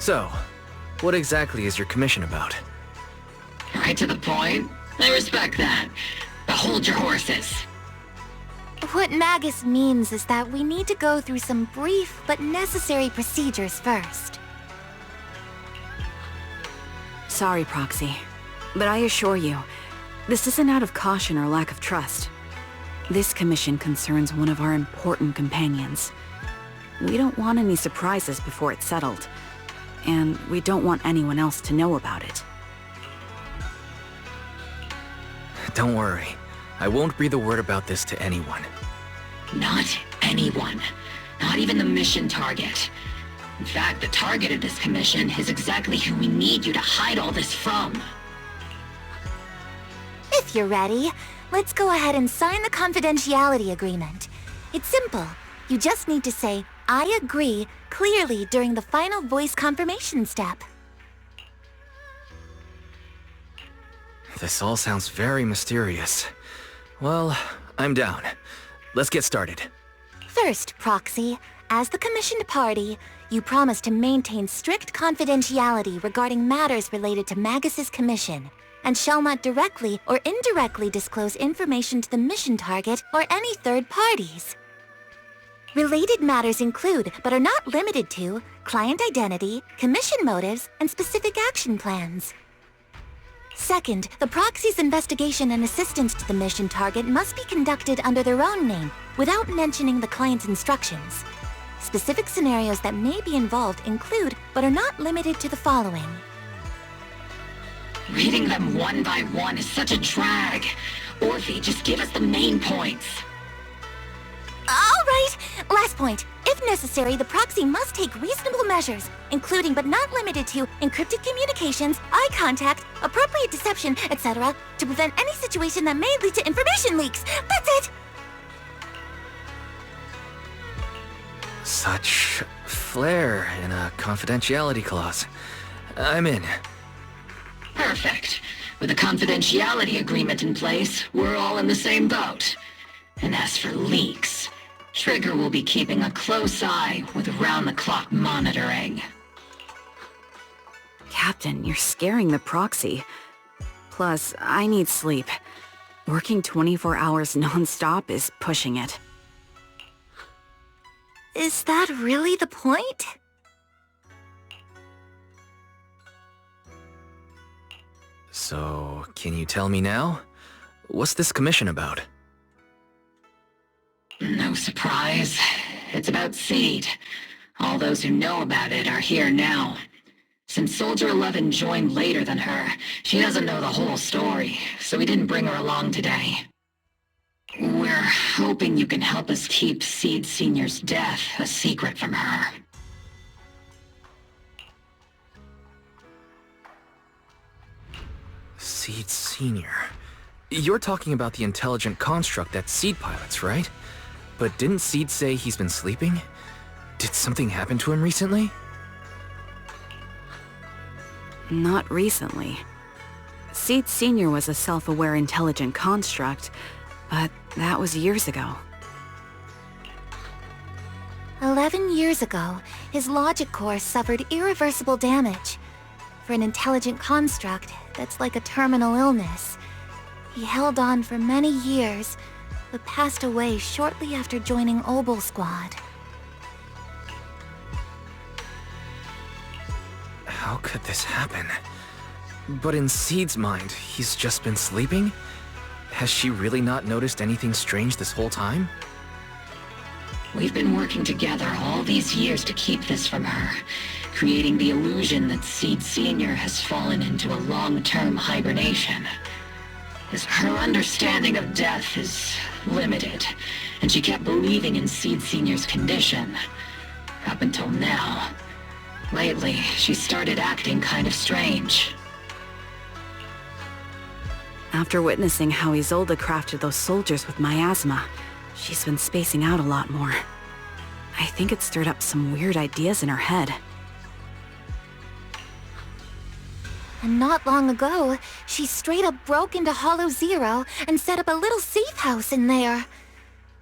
So, what exactly is your commission about? Right to the point. I respect that. But hold your horses. What Magus means is that we need to go through some brief but necessary procedures first. Sorry, Proxy, but I assure you, this isn't out of caution or lack of trust. This commission concerns one of our important companions. We don't want any surprises before it's settled, and we don't want anyone else to know about it. Don't worry. I won't breathe a word about this to anyone. Not anyone. Not even the mission target. In fact, the target of this commission is exactly who we need you to hide all this from. If you're ready, let's go ahead and sign the confidentiality agreement. It's simple. You just need to say, "I agree," clearly during the final voice confirmation step. This all sounds very mysterious. Well, I'm down. Let's get started. First, Proxy, as the commissioned party, you promise to maintain strict confidentiality regarding matters related to Magus's commission, and shall not directly or indirectly disclose information to the mission target or any third parties. Related matters include, but are not limited to, client identity, commission motives, and specific action plans. Second, the proxy's investigation and assistance to the mission target must be conducted under their own name, without mentioning the client's instructions. Specific scenarios that may be involved include, but are not limited to the following. Reading them one by one is such a drag. Orphe, just give us the main points. All right, last point. If necessary, the proxy must take reasonable measures, including but not limited to encrypted communications, eye contact, appropriate deception, etc., to prevent any situation that may lead to information leaks. That's it! Such flair in a confidentiality clause. I'm in. Perfect. With a confidentiality agreement in place, we're all in the same boat. And as for leaks, Trigger will be keeping a close eye with round-the-clock monitoring. Captain, you're scaring the proxy. Plus, I need sleep. Working 24 hours non-stop is pushing it. Is that really the point? So, can you tell me now? What's this commission about? No surprise. It's about Seed. All those who know about it are here now. Since Soldier 11 joined later than her, she doesn't know the whole story, so we didn't bring her along today. We're hoping you can help us keep Seed Senior's death a secret from her. Seed Senior. You're talking about the intelligent construct that Seed pilots, right? But didn't Seed say he's been sleeping? Did something happen to him recently? Not recently. Seed Senior was a self-aware intelligent construct, but that was years ago. 11 years ago, his logic core suffered irreversible damage. For an intelligent construct, that's like a terminal illness. He held on for many years, but passed away shortly after joining Obel Squad. How could this happen? But in Seed's mind, he's just been sleeping? Has she really not noticed anything strange this whole time? We've been working together all these years to keep this from her, creating the illusion that Seed Senior has fallen into a long-term hibernation. As her understanding of death is limited, and she kept believing in Seed Senior's condition. Up until now. Lately, she started acting kind of strange. After witnessing how Isolde crafted those soldiers with miasma, she's been spacing out a lot more. I think it stirred up some weird ideas in her head. And not long ago, she straight up broke into Hollow Zero and set up a little safe house in there.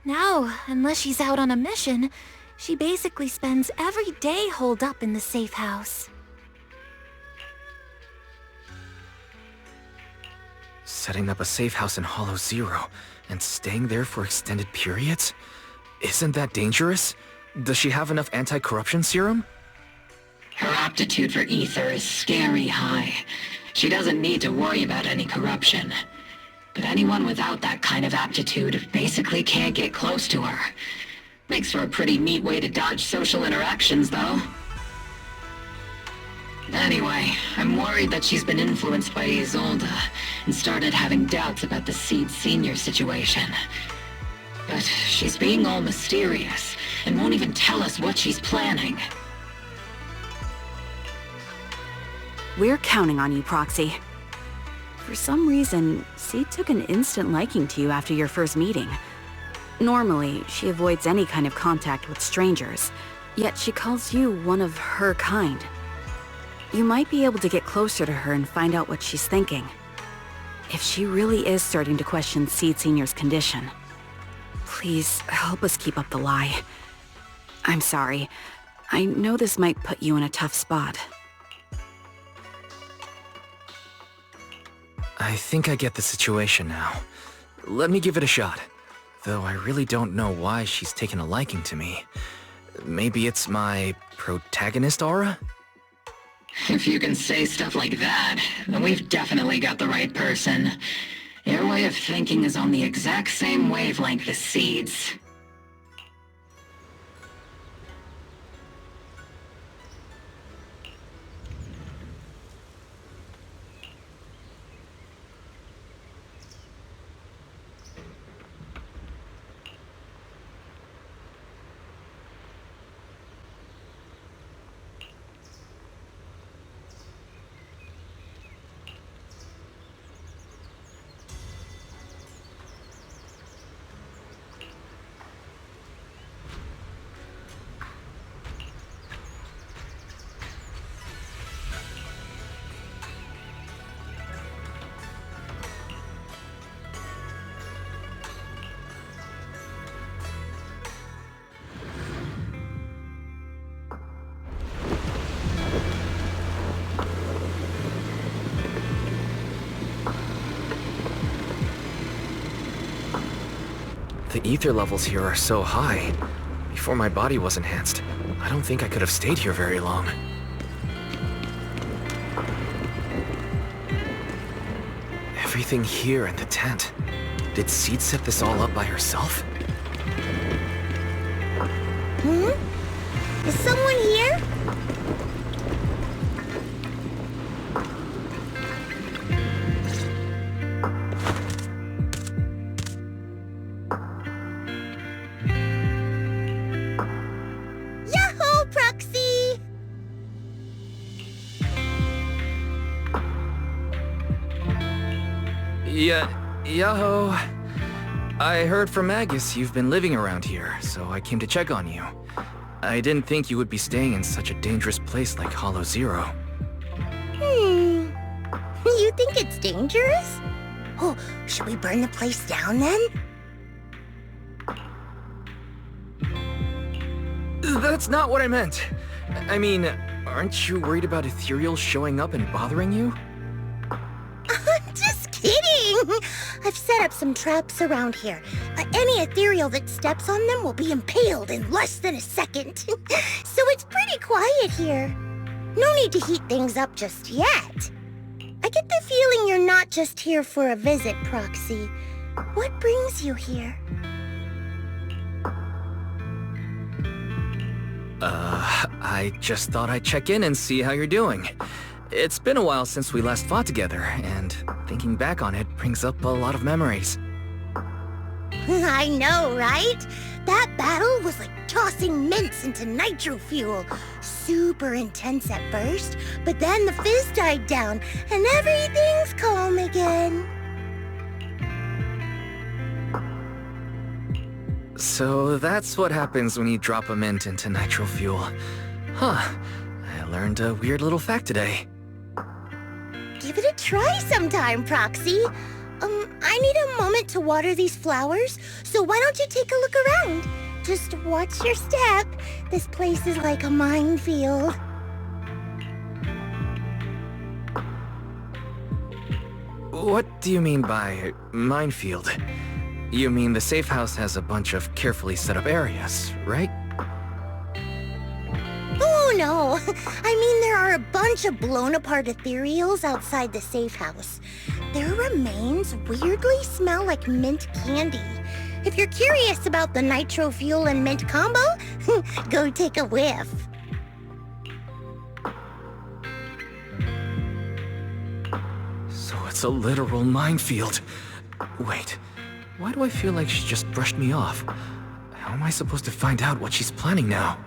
Now, unless she's out on a mission, she basically spends every day holed up in the safe house. Setting up a safe house in Hollow Zero and staying there for extended periods? Isn't that dangerous? Does she have enough anti-corruption serum? Her aptitude for ether is scary high. She doesn't need to worry about any corruption. But anyone without that kind of aptitude basically can't get close to her. Makes for a pretty neat way to dodge social interactions, though. Anyway, I'm worried that she's been influenced by Isolde and started having doubts about the Seed Senior situation. But she's being all mysterious and won't even tell us what she's planning. We're counting on you, Proxy. For some reason, Seed took an instant liking to you after your first meeting. Normally, she avoids any kind of contact with strangers, yet she calls you one of her kind. You might be able to get closer to her and find out what she's thinking. If she really is starting to question Seed Senior's condition, please help us keep up the lie. I'm sorry. I know this might put you in a tough spot. I think I get the situation now. Let me give it a shot. Though I really don't know why she's taken a liking to me. Maybe it's my protagonist aura? If you can say stuff like that, then we've definitely got the right person. Your way of thinking is on the exact same wavelength as Seed's. The ether levels here are so high. Before my body was enhanced, I don't think I could have stayed here very long. Everything here in the tent. Did Seed set this all up by herself? Is someone here? Yahoo, Proxy! Yaho. I heard from Magus you've been living around here, so I came to check on you. I didn't think you would be staying in such a dangerous place like Hollow Zero. You think it's dangerous? Oh, should we burn the place down then? That's not what I meant. I mean, aren't you worried about ethereals showing up and bothering you? Just kidding! I've set up some traps around here. Any ethereal that steps on them will be impaled in less than a second. So it's pretty quiet here. No need to heat things up just yet. I get the feeling you're not just here for a visit, Proxy. What brings you here? I just thought I'd check in and see how you're doing. It's been a while since we last fought together, and thinking back on it brings up a lot of memories. I know, right? That battle was like tossing mints into nitro fuel. Super intense at first, but then the fizz died down, and everything's calm again. So that's what happens when you drop a mint into nitro fuel. Huh. I learned a weird little fact today. Give it a try sometime, Proxy. I need a moment to water these flowers, so why don't you take a look around? Just watch your step. This place is like a minefield. What do you mean by minefield? You mean the safe house has a bunch of carefully set up areas, right? Oh no, I mean there are a bunch of blown apart ethereals outside the safe house. Their remains weirdly smell like mint candy. If you're curious about the nitro fuel and mint combo, go take a whiff. So it's a literal minefield. Wait, why do I feel like she just brushed me off? How am I supposed to find out what she's planning now?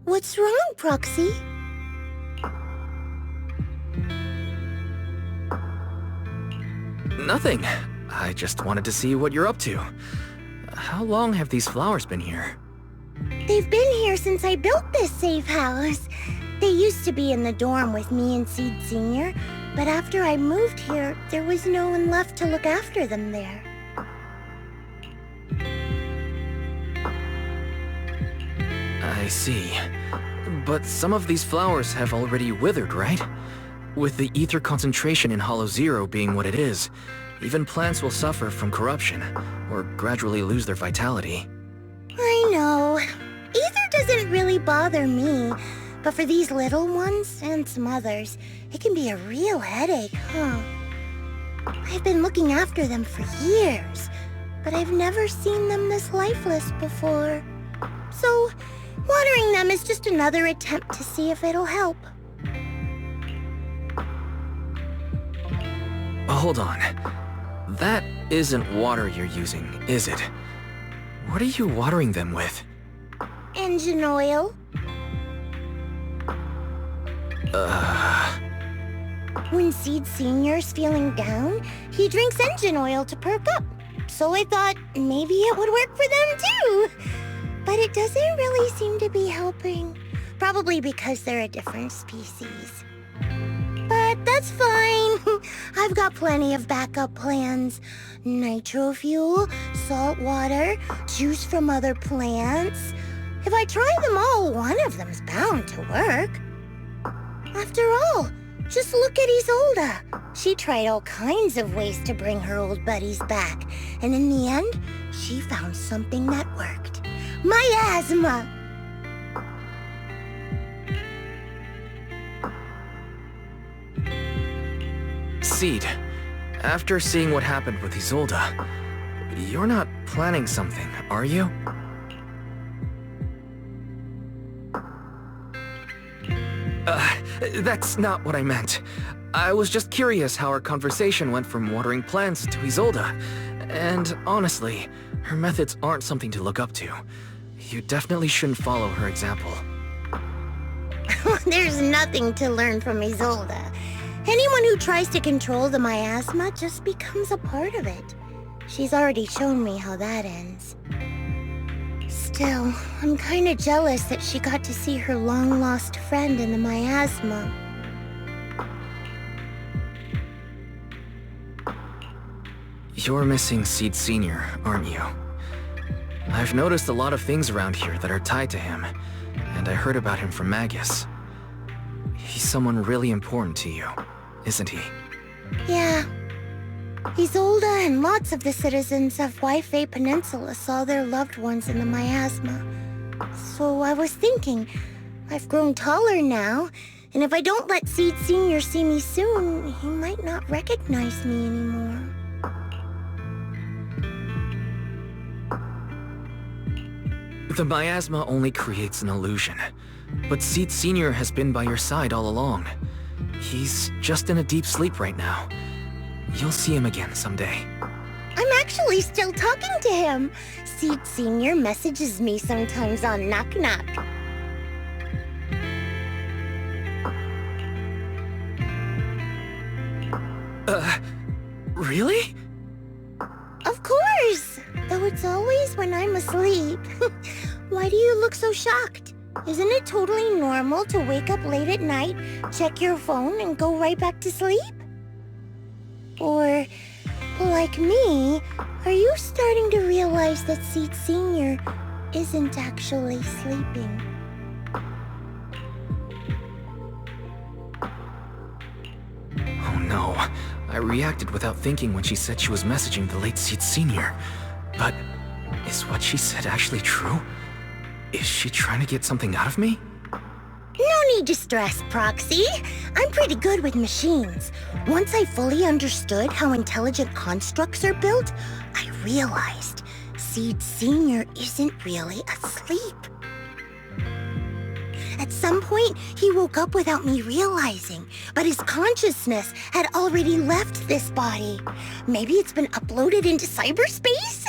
What's wrong, Proxy? Nothing. I just wanted to see what you're up to. How long have these flowers been here? They've been here since I built this safe house. They used to be in the dorm with me and Seed Senior, but after I moved here, there was no one left to look after them there. I see. But some of these flowers have already withered, right? With the ether concentration in Hollow Zero being what it is, even plants will suffer from corruption, or gradually lose their vitality. I know. Ether doesn't really bother me, but for these little ones, and some others, it can be a real headache, huh? I've been looking after them for years, but I've never seen them this lifeless before. So, watering them is just another attempt to see if it'll help. Hold on. That isn't water you're using, is it? What are you watering them with? Engine oil. When Seed Senior's feeling down, he drinks engine oil to perk up. So I thought maybe it would work for them too. But it doesn't really seem to be helping. Probably because they're a different species. But that's fine. I've got plenty of backup plans. Nitro fuel, salt water, juice from other plants. If I try them all, one of them's bound to work. After all, just look at Isolda. She tried all kinds of ways to bring her old buddies back. And in the end, she found something that worked. Miasma! Seed, after seeing what happened with Isolda, you're not planning something, are you? That's not what I meant. I was just curious how our conversation went from watering plants to Isolda. And honestly, her methods aren't something to look up to. You definitely shouldn't follow her example. There's nothing to learn from Isolda. Anyone who tries to control the miasma just becomes a part of it. She's already shown me how that ends. Still, I'm kinda jealous that she got to see her long-lost friend in the miasma. You're missing Seed Senior, aren't you? I've noticed a lot of things around here that are tied to him, and I heard about him from Magus. He's someone really important to you, isn't he? Yeah. He's older, and lots of the citizens of Waifei Peninsula saw their loved ones in the miasma. So I was thinking, I've grown taller now, and if I don't let Seed Senior see me soon, he might not recognize me anymore. The miasma only creates an illusion, but Seed Senior has been by your side all along. He's just in a deep sleep right now. You'll see him again someday. I'm actually still talking to him. Seed Senior messages me sometimes on Knock Knock. Really? Of course! Though it's always when I'm asleep. Why do you look so shocked? Isn't it totally normal to wake up late at night, check your phone, and go right back to sleep? Or, like me, are you starting to realize that Seed Senior isn't actually sleeping? Oh no. I reacted without thinking when she said she was messaging the late Seed Senior. But is what she said actually true? Is she trying to get something out of me? No need to stress, Proxy. I'm pretty good with machines. Once I fully understood how intelligent constructs are built, I realized Seed Senior isn't really asleep. At some point, he woke up without me realizing, but his consciousness had already left this body. Maybe it's been uploaded into cyberspace?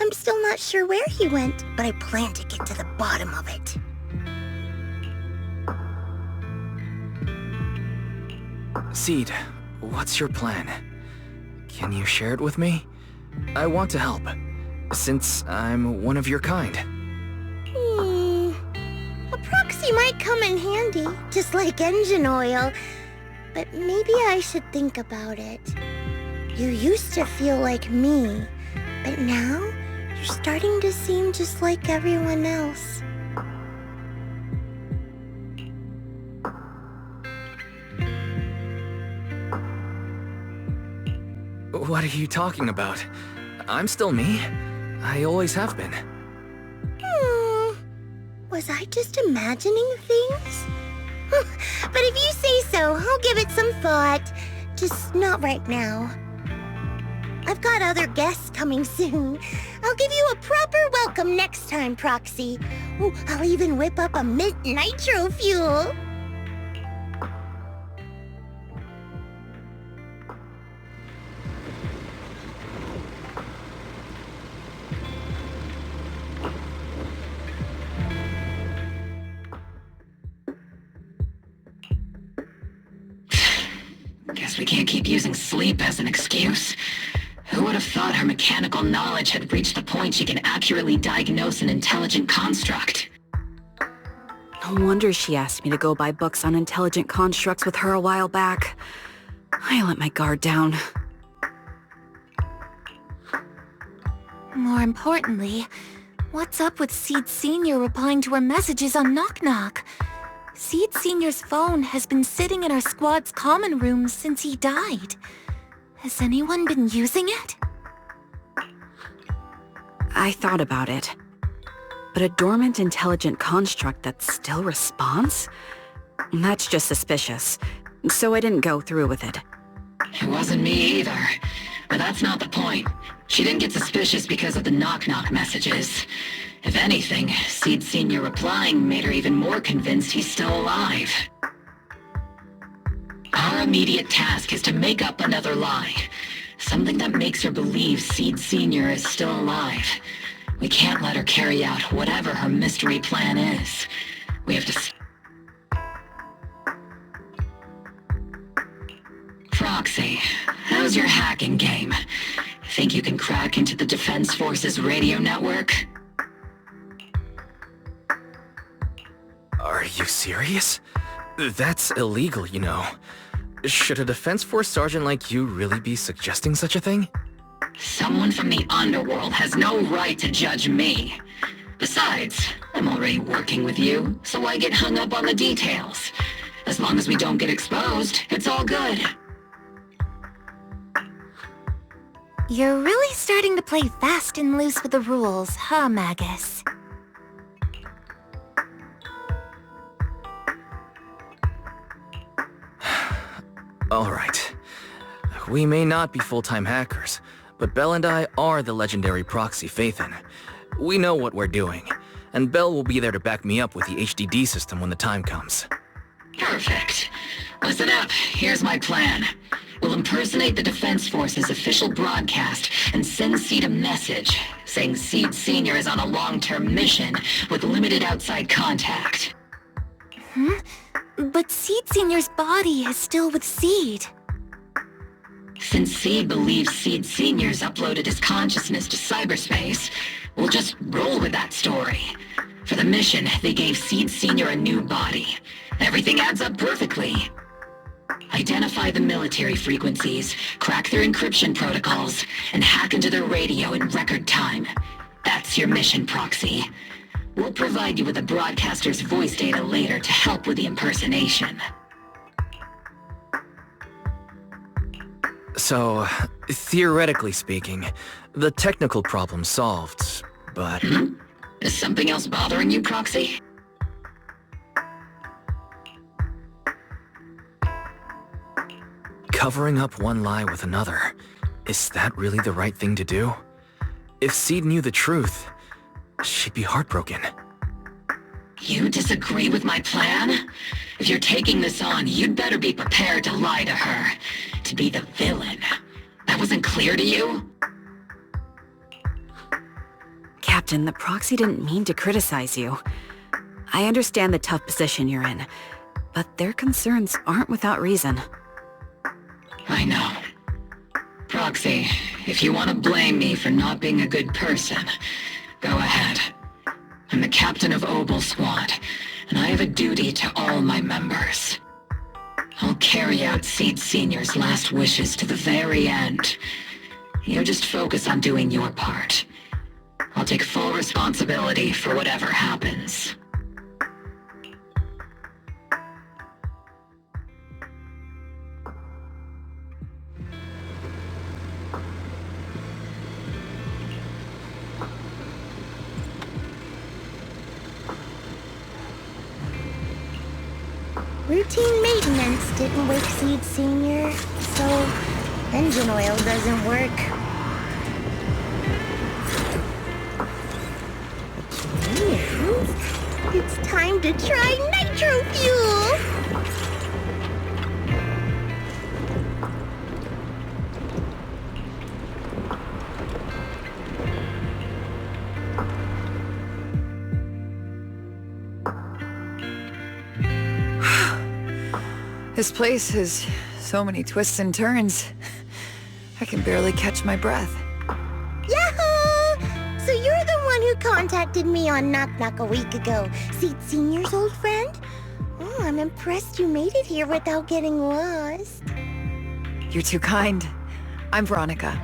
I'm still not sure where he went, but I plan to get to the bottom of it. Seed, what's your plan? Can you share it with me? I want to help, since I'm one of your kind. A proxy might come in handy, just like engine oil. But maybe I should think about it. You used to feel like me, but now you're starting to seem just like everyone else. What are you talking about? I'm still me. I always have been. Was I just imagining things? But if you say so, I'll give it some thought. Just not right now. I've got other guests coming soon. I'll give you a proper welcome next time, Proxy. Oh, I'll even whip up a mint nitro fuel. Guess we can't keep using sleep as an excuse. Who would have thought her mechanical knowledge had reached the point she can accurately diagnose an intelligent construct? No wonder she asked me to go buy books on intelligent constructs with her a while back. I let my guard down. More importantly, what's up with Seed Senior replying to her messages on Knock Knock? Seed Senior's phone has been sitting in our squad's common room since he died. Has anyone been using it? I thought about it. But a dormant intelligent construct that still responds? That's just suspicious. So I didn't go through with it. It wasn't me either. But that's not the point. She didn't get suspicious because of the knock-knock messages. If anything, Seed Senior replying made her even more convinced he's still alive. Our immediate task is to make up another lie. Something that makes her believe Seed Senior is still alive. We can't let her carry out whatever her mystery plan is. We have to... Proxy, how's your hacking game? Think you can crack into the Defense Force's radio network? Are you serious? That's illegal, you know. Should a Defense Force sergeant like you really be suggesting such a thing? Someone from the underworld has no right to judge me. Besides, I'm already working with you, so why get hung up on the details? As long as we don't get exposed, it's all good. You're really starting to play fast and loose with the rules, huh, Magus? Alright. We may not be full-time hackers, but Belle and I are the legendary proxy Phaethon. We know what we're doing, and Belle will be there to back me up with the HDD system when the time comes. Perfect. Listen up, here's my plan. We'll impersonate the Defense Force's official broadcast and send Seed a message saying Seed Sr. is on a long-term mission with limited outside contact. But Seed Senior's body is still with Seed. Since Seed believes Seed Sr.'s uploaded his consciousness to cyberspace, we'll just roll with that story. For the mission, they gave Seed Sr. a new body. Everything adds up perfectly. Identify the military frequencies, crack their encryption protocols, and hack into their radio in record time. That's your mission, Proxy. We'll provide you with the broadcaster's voice data later to help with the impersonation. So, theoretically speaking, the technical problem's solved, but... Is something else bothering you, Proxy? Covering up one lie with another, is that really the right thing to do? If Seed knew the truth, she'd be heartbroken. You disagree with my plan? If you're taking this on, you'd better be prepared to lie to her. To be the villain. That wasn't clear to you? Captain, the proxy didn't mean to criticize you. I understand the tough position you're in, but their concerns aren't without reason. I know. Proxy, if you want to blame me for not being a good person, go ahead. I'm the captain of Obel Squad, and I have a duty to all my members. I'll carry out Seed Senior's last wishes to the very end. You just focus on doing your part. I'll take full responsibility for whatever happens. Routine maintenance didn't wake Seed Senior, so engine oil doesn't work. And it's time to try nitro fuel! This place has so many twists and turns. I can barely catch my breath. Yahoo! So you're the one who contacted me on Knock Knock a week ago, Seed Senior's old friend? Oh, I'm impressed you made it here without getting lost. You're too kind. I'm Veronica.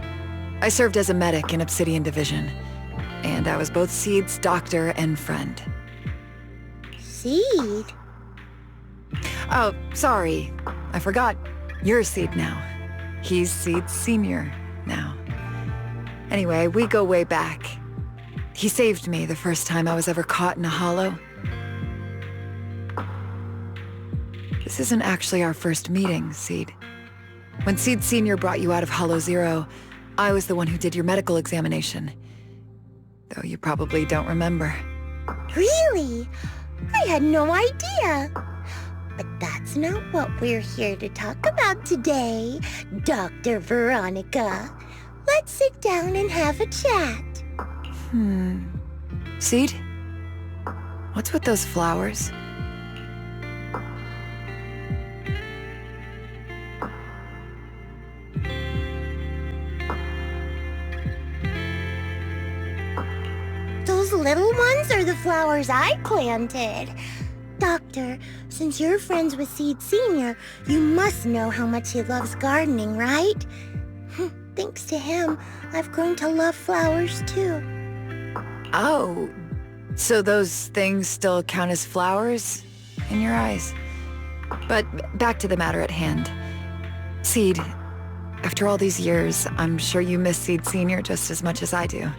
I served as a medic in Obsidian Division, and I was both Seed's doctor and friend. Seed? Oh, sorry. I forgot. You're Seed now. He's Seed Senior now. Anyway, we go way back. He saved me the first time I was ever caught in a hollow. This isn't actually our first meeting, Seed. When Seed Senior brought you out of Hollow Zero, I was the one who did your medical examination. Though you probably don't remember. Really? I had no idea. But that's not what we're here to talk about today, Dr. Veronica. Let's sit down and have a chat. Seed? What's with those flowers? Those little ones are the flowers I planted. Doctor, since you're friends with Seed Senior, you must know how much he loves gardening, right? Thanks to him, I've grown to love flowers too. Oh, so those things still count as flowers in your eyes? But back to the matter at hand. Seed, after all these years, I'm sure you miss Seed Senior just as much as I do.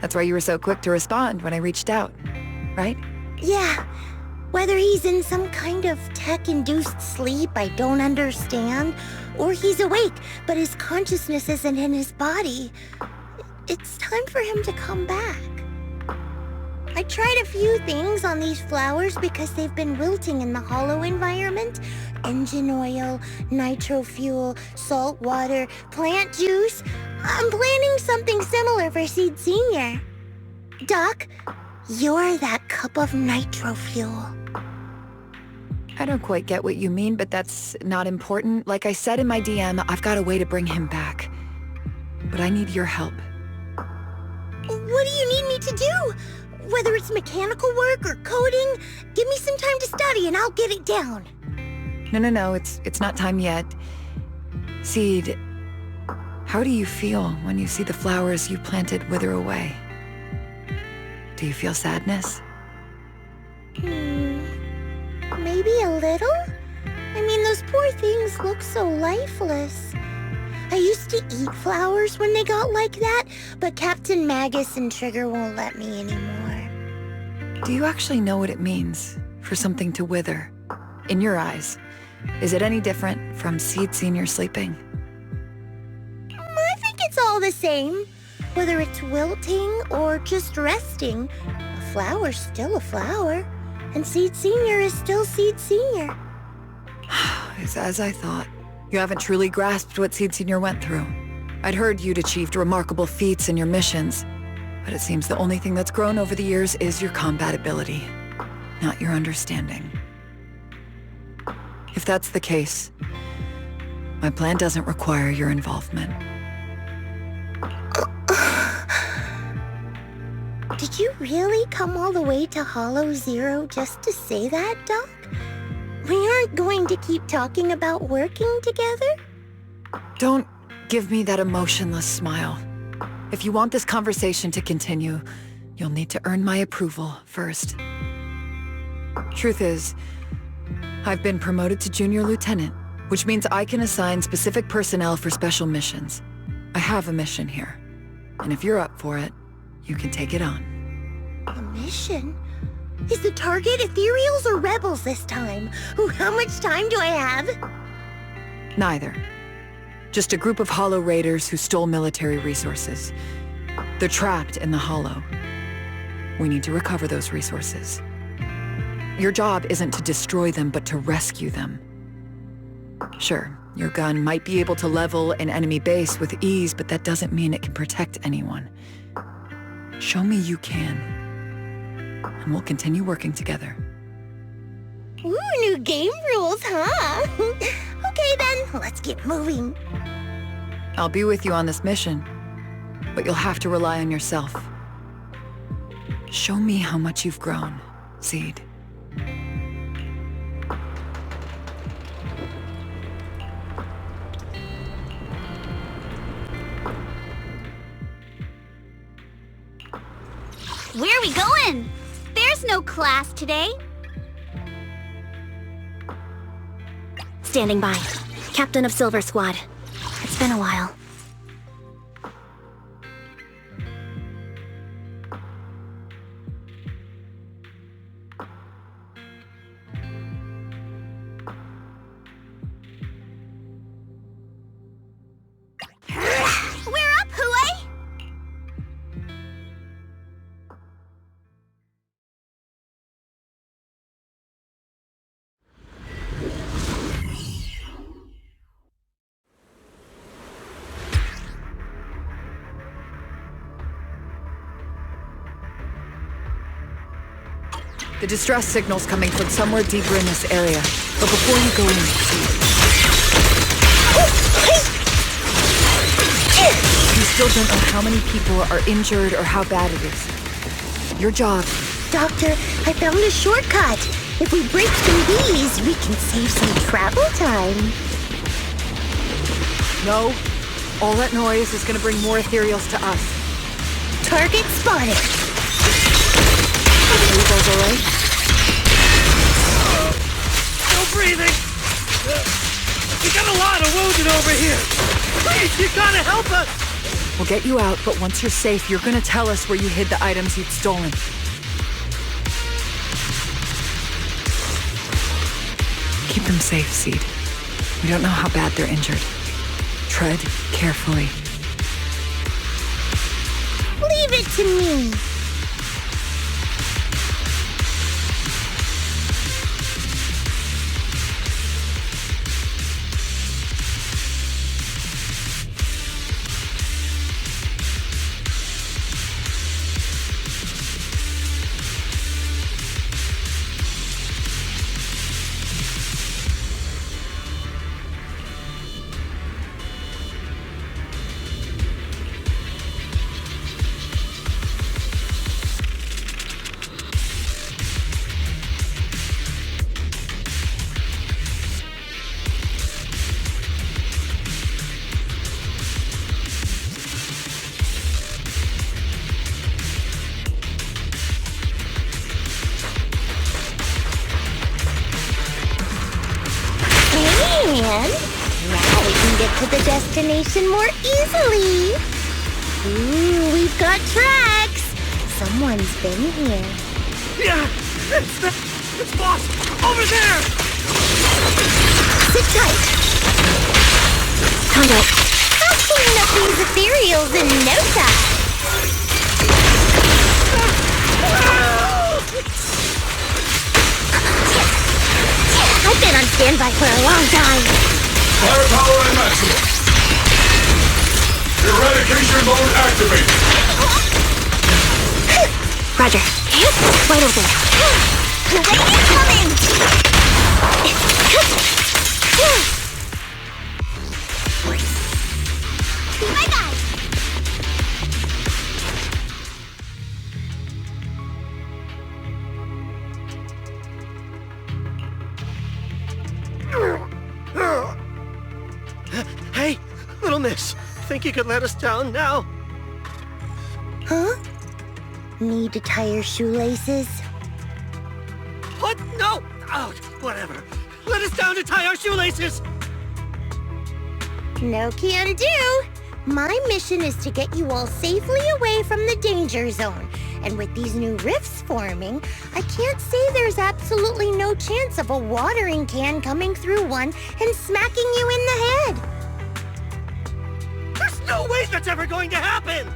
That's why you were so quick to respond when I reached out, right? Yeah. Whether he's in some kind of tech-induced sleep I don't understand, or he's awake, but his consciousness isn't in his body, it's time for him to come back. I tried a few things on these flowers because they've been wilting in the hollow environment. Engine oil, nitro fuel, salt water, plant juice. I'm planning something similar for Seed Senior. Doc, you're that cup of nitro fuel. I don't quite get what you mean, but that's not important. Like I said in my DM, I've got a way to bring him back. But I need your help. What do you need me to do? Whether it's mechanical work or coding, give me some time to study and I'll get it down. No, it's not time yet. Seed, how do you feel when you see the flowers you planted wither away? Do you feel sadness? Maybe a little? I mean, those poor things look so lifeless. I used to eat flowers when they got like that, but Captain Magus and Trigger won't let me anymore. Do you actually know what it means for something to wither? In your eyes, is it any different from Seed Senior sleeping? I think it's all the same. Whether it's wilting or just resting, a flower's still a flower. And Seed Senior is still Seed Senior. It's as I thought. You haven't truly grasped what Seed Senior went through. I'd heard you'd achieved remarkable feats in your missions, but it seems the only thing that's grown over the years is your combat ability, not your understanding. If that's the case, my plan doesn't require your involvement. Did you really come all the way to Hollow Zero just to say that, Doc? We aren't going to keep talking about working together? Don't give me that emotionless smile. If you want this conversation to continue, you'll need to earn my approval first. Truth is, I've been promoted to Junior Lieutenant, which means I can assign specific personnel for special missions. I have a mission here, and if you're up for it, you can take it on. A mission? Is the target ethereals or rebels this time? Ooh, how much time do I have? Neither. Just a group of Hollow Raiders who stole military resources. They're trapped in the Hollow. We need to recover those resources. Your job isn't to destroy them, but to rescue them. Sure, your gun might be able to level an enemy base with ease, but that doesn't mean it can protect anyone. Show me you can, and we'll continue working together. Ooh, new game rules, huh? Okay then, let's get moving. I'll be with you on this mission, but you'll have to rely on yourself. Show me how much you've grown, Seed. Where are we going? There's no class today. Standing by. Captain of Silver Squad. It's been a while. We're up, Hooey! The distress signal's coming from somewhere deeper in this area. But before you go in, you still don't know how many people are injured or how bad it is. Your job... Doctor, I found a shortcut. If we break through these, we can save some travel time. No. All that noise is gonna bring more ethereals to us. Target spotted. Are you guys alright? Still breathing. We got a lot of wounded over here. Please, you gotta help us. We'll get you out, but once you're safe, you're gonna tell us where you hid the items you'd stolen. Keep them safe, Seed. We don't know how bad they're injured. Tread carefully. Leave it to me. Now we can get to the destination more easily. Ooh, we've got tracks. Someone's been here. Yeah, it's boss over there. Sit tight. Tonto, I'll clean up these ethereals in no time. I've been on standby for a long time. Firepower and maximum. Eradication mode activated. Roger. Right over there. Rain incoming! Bye bye! Hey, little miss. Think you could let us down now? Huh? Need to tie your shoelaces? What? No! Oh, whatever. Let us down to tie our shoelaces! No can do. My mission is to get you all safely away from the danger zone. And with these new rifts forming, I can't say there's absolutely no chance of a watering can coming through one and smacking you in the head. There's no way that's ever going to happen!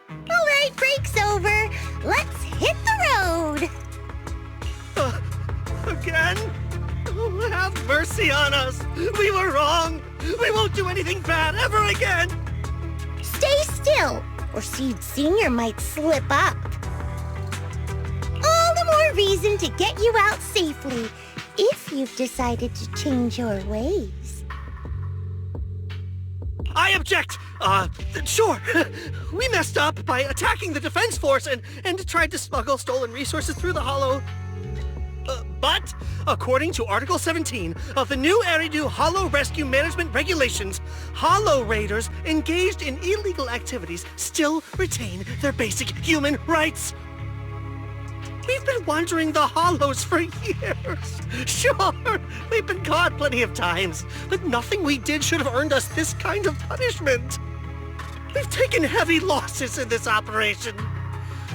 All right, break's over. Let's hit the road. Again? Oh, have mercy on us! We were wrong! We won't do anything bad ever again! Stay still, or Seed Senior might slip up. All the more reason to get you out safely, if you've decided to change your ways. I object! Sure. We messed up by attacking the defense force and tried to smuggle stolen resources through the hollow. But, according to Article 17 of the new Eridu Hollow Rescue Management Regulations, Hollow Raiders engaged in illegal activities still retain their basic human rights. We've been wandering the Hollows for years. Sure, we've been caught plenty of times, but nothing we did should have earned us this kind of punishment. We've taken heavy losses in this operation.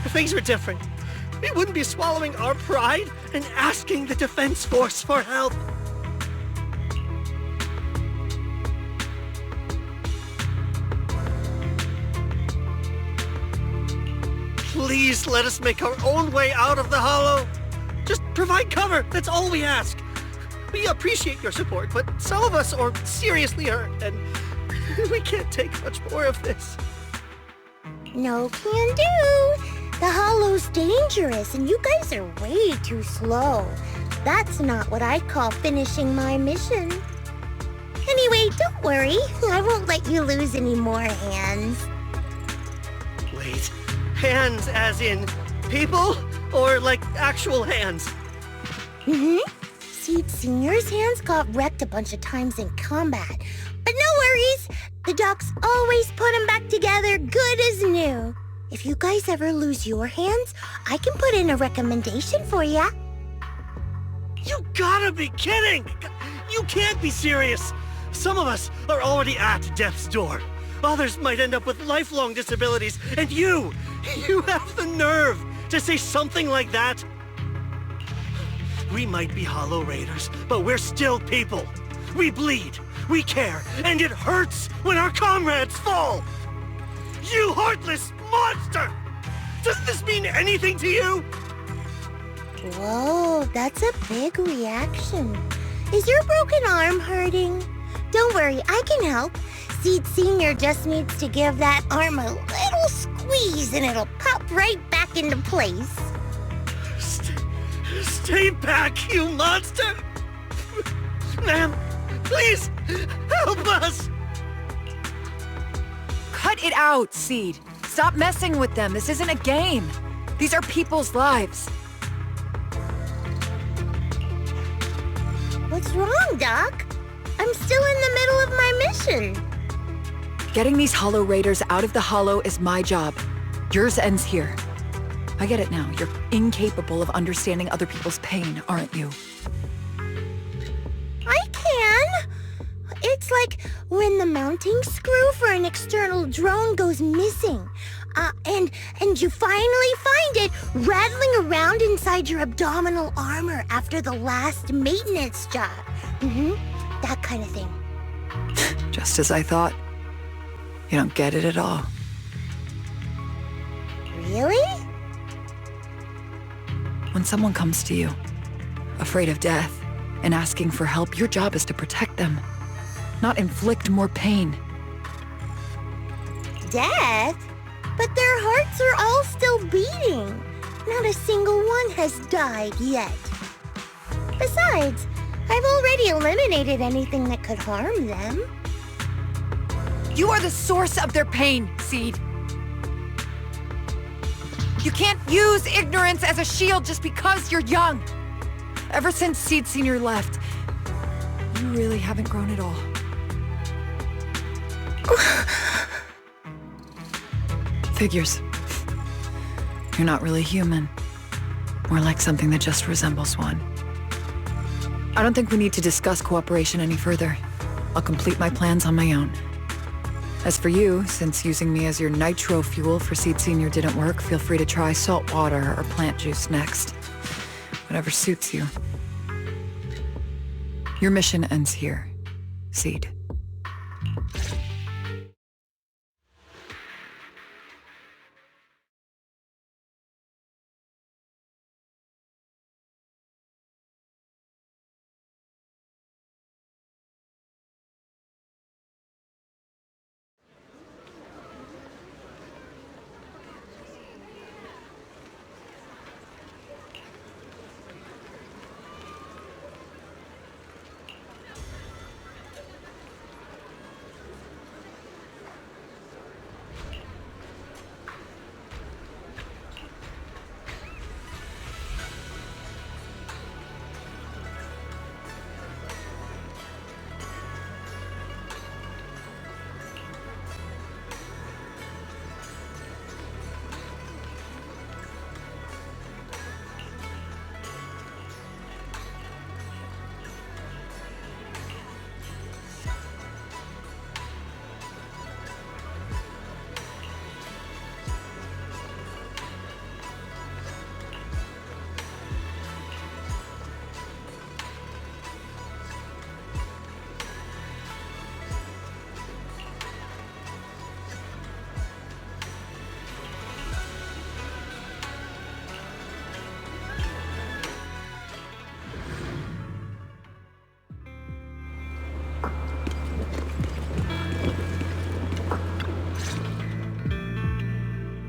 If things were different, we wouldn't be swallowing our pride and asking the defense force for help. Please let us make our own way out of the hollow. Just provide cover, that's all we ask. We appreciate your support, but some of us are seriously hurt, and we can't take much more of this. No can do. The hollow's dangerous, and you guys are way too slow. That's not what I call finishing my mission. Anyway, don't worry. I won't let you lose any more hands. Wait, hands as in people? Or like actual hands? Seed Senior's hands got wrecked a bunch of times in combat. But no worries! The docs always put them back together good as new. If you guys ever lose your hands, I can put in a recommendation for ya. You gotta be kidding! You can't be serious! Some of us are already at death's door. Others might end up with lifelong disabilities, and you have the nerve to say something like that? We might be Hollow Raiders, but we're still people. We bleed, we care, and it hurts when our comrades fall! You heartless monster! Does this mean anything to you? Whoa, that's a big reaction. Is your broken arm hurting? Don't worry, I can help. Seed Senior just needs to give that arm a little squeeze and it'll pop right back into place. Stay back, you monster! Ma'am, please, help us! Cut it out, Seed. Stop messing with them. This isn't a game. These are people's lives. What's wrong, Doc? I'm still in the middle of my mission. Getting these Hollow Raiders out of the Hollow is my job. Yours ends here. I get it now. You're incapable of understanding other people's pain, aren't you? I can. It's like when the mounting screw for an external drone goes missing. And you finally find it rattling around inside your abdominal armor after the last maintenance job. That kind of thing. Just as I thought. You don't get it at all. Really? When someone comes to you, afraid of death, and asking for help, your job is to protect them, not inflict more pain. Death? But their hearts are all still beating. Not a single one has died yet. Besides, I've already eliminated anything that could harm them. You are the source of their pain, Seed. You can't use ignorance as a shield just because you're young. Ever since Seed Senior left, you really haven't grown at all. Figures. You're not really human. More like something that just resembles one. I don't think we need to discuss cooperation any further. I'll complete my plans on my own. As for you, since using me as your nitro fuel for Seed Senior didn't work, feel free to try salt water or plant juice next. Whatever suits you. Your mission ends here, Seed.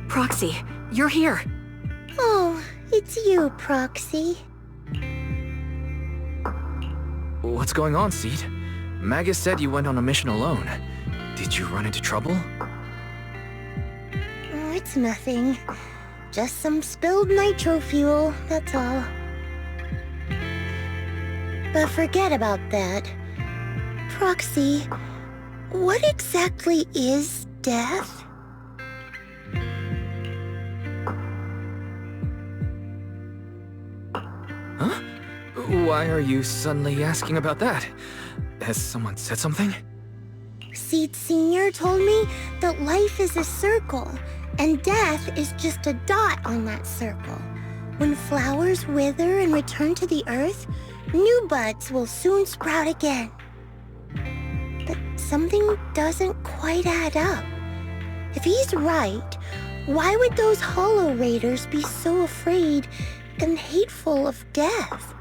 Proxy, you're here. Oh, it's you, Proxy. What's going on, Seed? Magus said you went on a mission alone. Did you run into trouble? Oh, it's nothing. Just some spilled nitro fuel, that's all. But forget about that. Proxy, what exactly is death? Huh? Why are you suddenly asking about that? Has someone said something? Seed Senior told me that life is a circle, and death is just a dot on that circle. When flowers wither and return to the earth, new buds will soon sprout again. But something doesn't quite add up. If he's right, why would those Hollow Raiders be so afraid and hateful of death?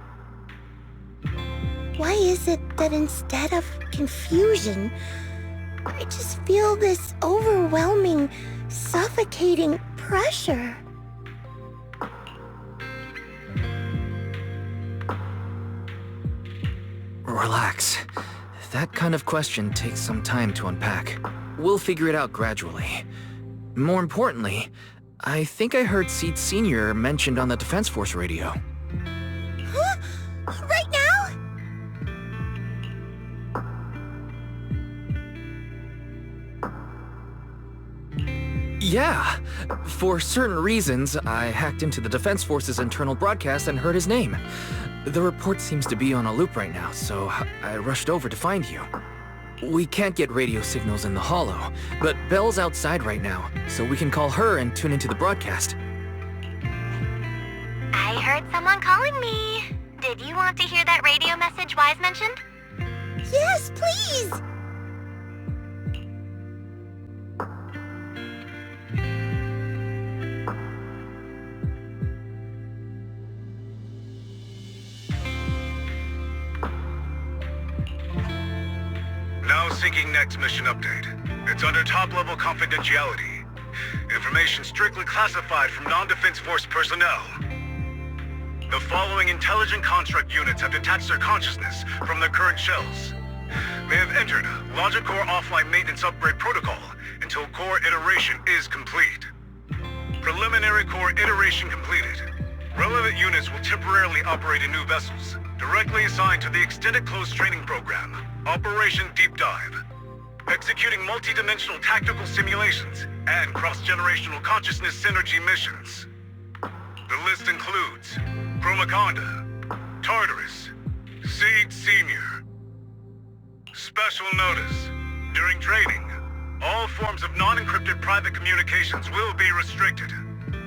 Why is it that instead of confusion, I just feel this overwhelming, suffocating pressure? Relax. That kind of question takes some time to unpack. We'll figure it out gradually. More importantly, I think I heard Seed Senior mentioned on the Defense Force radio. Huh? Right now? Yeah. For certain reasons, I hacked into the Defense Force's internal broadcast and heard his name. The report seems to be on a loop right now, so I rushed over to find you. We can't get radio signals in the Hollow, but Belle's outside right now, so we can call her and tune into the broadcast. I heard someone calling me. Did you want to hear that radio message Wise mentioned? Yes, please! Now seeking next mission update. It's under top-level confidentiality. Information strictly classified from non-Defense Force personnel. The following intelligent construct units have detached their consciousness from their current shells. They have entered Logic Core offline maintenance upgrade protocol until core iteration is complete. Preliminary core iteration completed. Relevant units will temporarily operate in new vessels, directly assigned to the Extended Closed Training Program, Operation Deep Dive. Executing multi-dimensional tactical simulations and cross-generational consciousness synergy missions. The list includes Chromaconda, Tartarus, Seed Senior. Special notice. During training, all forms of non-encrypted private communications will be restricted.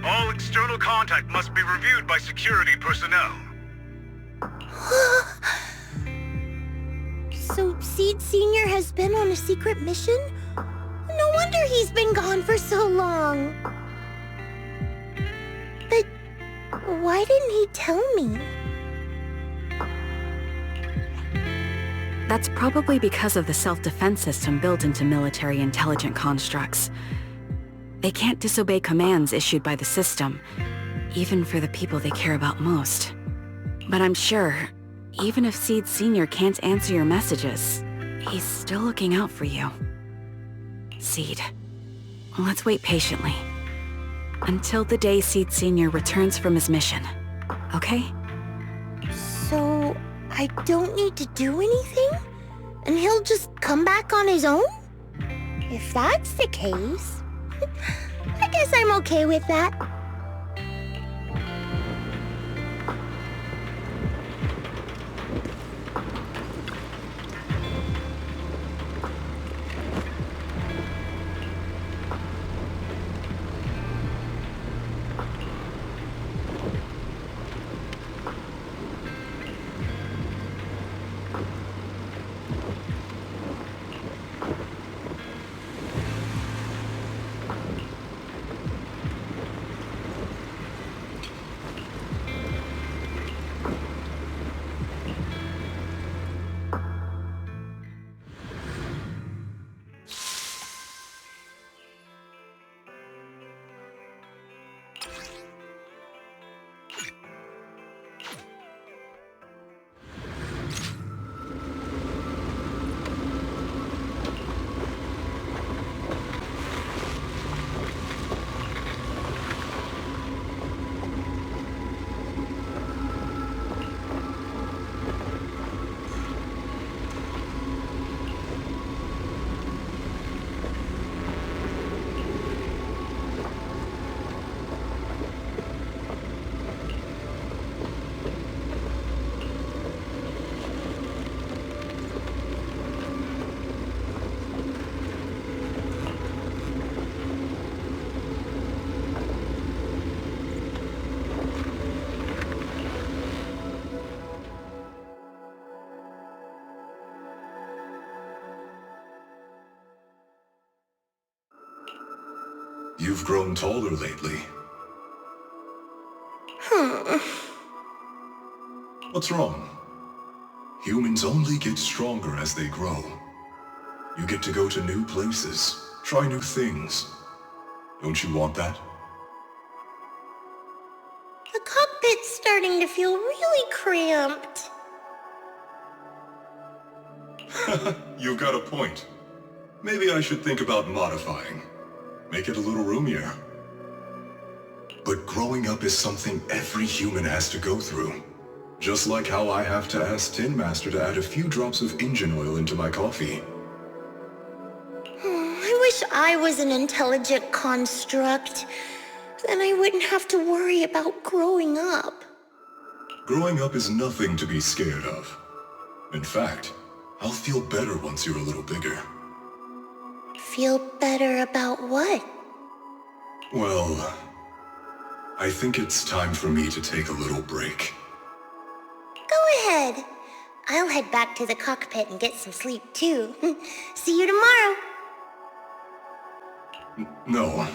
All external contact must be reviewed by security personnel. So Seed Senior has been on a secret mission? No wonder he's been gone for so long. But why didn't he tell me? That's probably because of the self-defense system built into military intelligent constructs. They can't disobey commands issued by the system, even for the people they care about most. But I'm sure, even if Seed Senior can't answer your messages, he's still looking out for you. Seed, let's wait patiently. Until the day Seed Senior returns from his mission, okay? So I don't need to do anything? And he'll just come back on his own? If that's the case, I guess I'm okay with that. You've grown taller lately. What's wrong? Humans only get stronger as they grow. You get to go to new places, try new things. Don't you want that? The cockpit's starting to feel really cramped. You've got a point. Maybe I should think about modifying. Make it a little roomier. But growing up is something every human has to go through. Just like how I have to ask Tin Master to add a few drops of engine oil into my coffee. I wish I was an intelligent construct. Then I wouldn't have to worry about growing up. Growing up is nothing to be scared of. In fact, I'll feel better once you're a little bigger. Feel better about what? Well, I think it's time for me to take a little break. Go ahead. I'll head back to the cockpit and get some sleep too. See you tomorrow. No,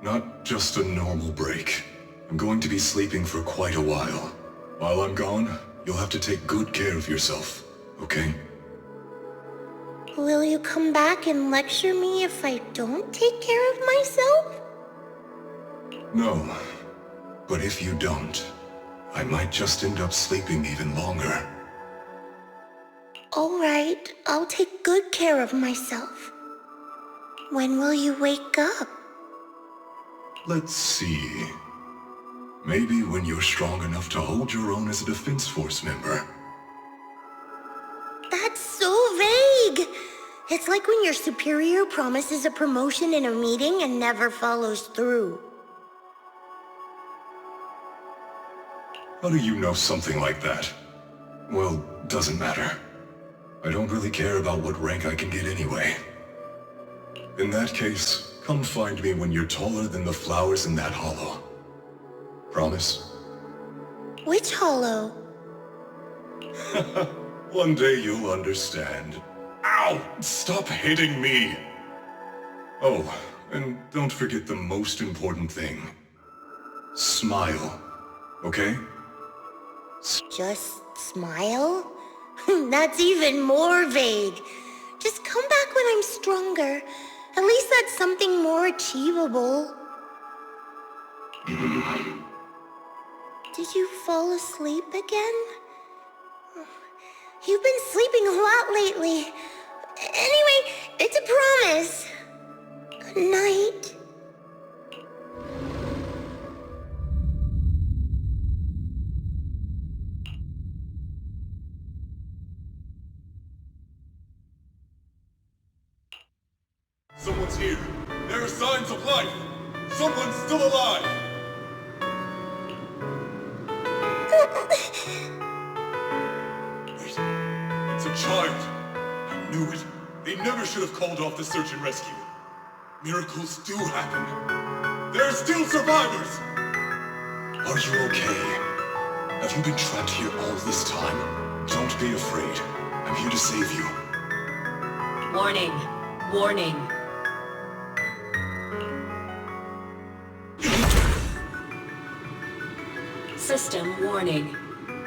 not just a normal break. I'm going to be sleeping for quite a while. While I'm gone, you'll have to take good care of yourself, okay? Will you come back and lecture me if I don't take care of myself? No, but if you don't, I might just end up sleeping even longer. All right, I'll take good care of myself. When will you wake up? Let's see. Maybe when you're strong enough to hold your own as a Defense Force member. That's so vague! It's like when your superior promises a promotion in a meeting and never follows through. How do you know something like that? Well, doesn't matter. I don't really care about what rank I can get anyway. In that case, come find me when you're taller than the flowers in that hollow. Promise? Which hollow? One day you'll understand. Ow! Stop hitting me! Oh, and don't forget the most important thing. Smile. Okay? Just smile? That's even more vague. Just come back when I'm stronger. At least that's something more achievable. Did you fall asleep again? You've been sleeping a lot lately. Anyway, it's a promise. Good night. Someone's here. There are signs of life. Someone's still alive. Wait, it's a child. I knew it. They never should have called off the search and rescue. Miracles do happen. There are still survivors. Are you okay? Have you been trapped here all this time? Don't be afraid. I'm here to save you. Warning. Warning. System warning.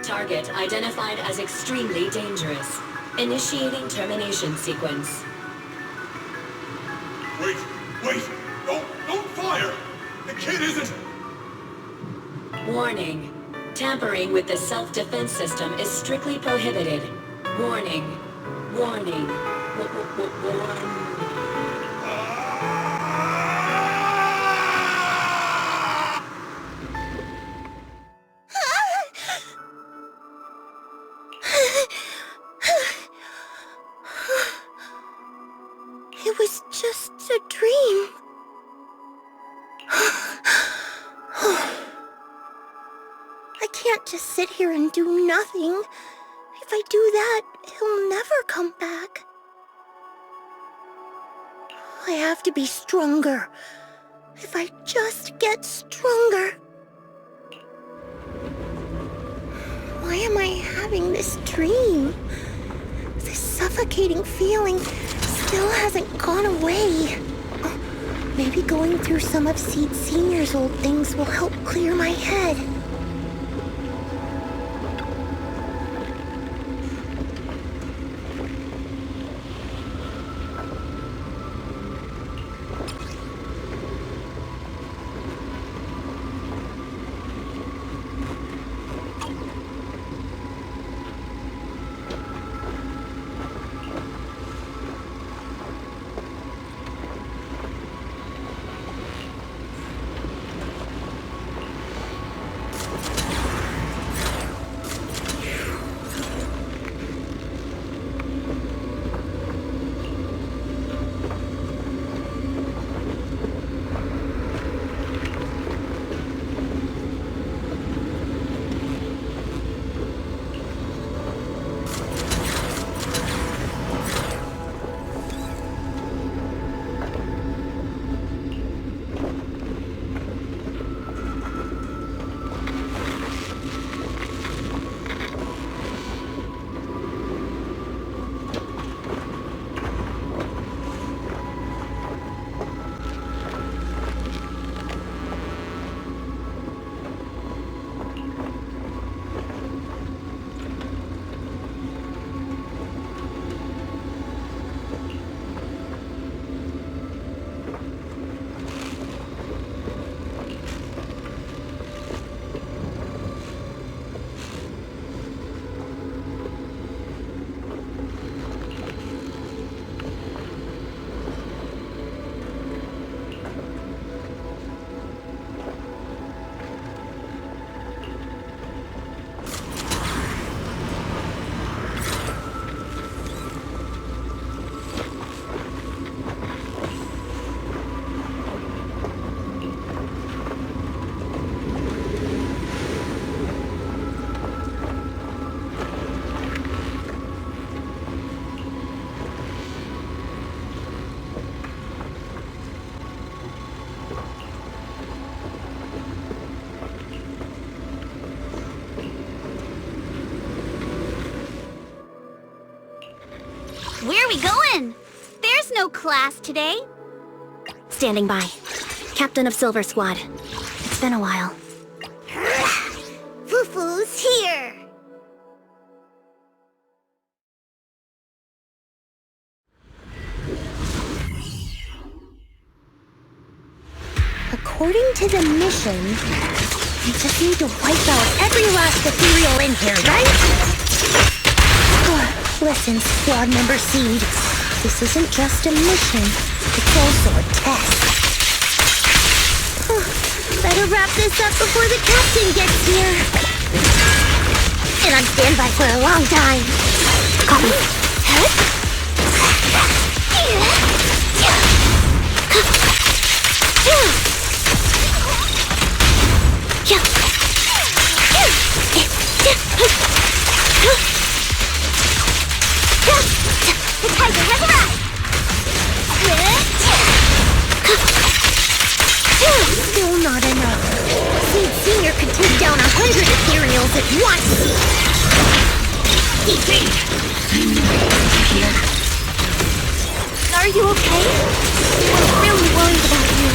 Target identified as extremely dangerous. Initiating termination sequence. Wait! Don't fire! The kid isn't... Warning. Tampering with the self-defense system is strictly prohibited. Warning. Warning. Warning. It was just a dream. I can't just sit here and do nothing. If I do that, he'll never come back. I have to be stronger. If I just get stronger. Why am I having this dream? This suffocating feeling still hasn't gone away. Maybe going through some of Seed Senior's old things will help clear my head. Where are we going? There's no class today. Standing by. Captain of Silver Squad. It's been a while. Fufu's here! According to the mission, we just need to wipe out every last ethereal in here, right? Listen, Squad Member Seed. This isn't just a mission, it's also a test. Better wrap this up before the captain gets here. And on standby for a long time. Copy. The tiger has arrived! Still not enough. Seed Senior could take down 100 ethereals at once. Wait! Here. Are you okay? I'm really worried about you.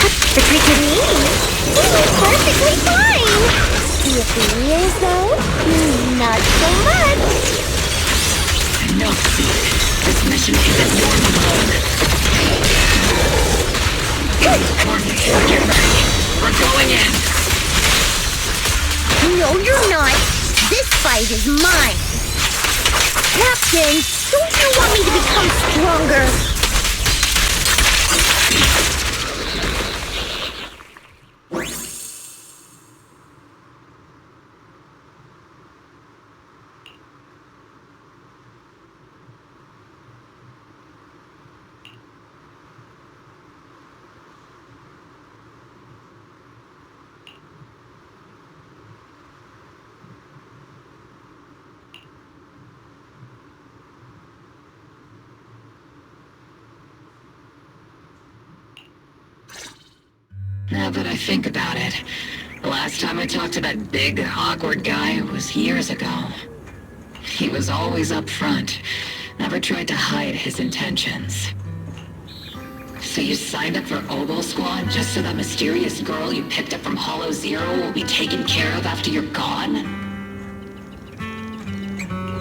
Retreat with me? He was perfectly fine. The ethereals, though? Not so much. No, Seed. This mission isn't yours alone. Get ready. We're going in. No, you're not. This fight is mine. Captain, don't you want me to become stronger? Now that I think about it, the last time I talked to that big, awkward guy was years ago. He was always up front, never tried to hide his intentions. So you signed up for Oboe Squad just so that mysterious girl you picked up from Hollow Zero will be taken care of after you're gone?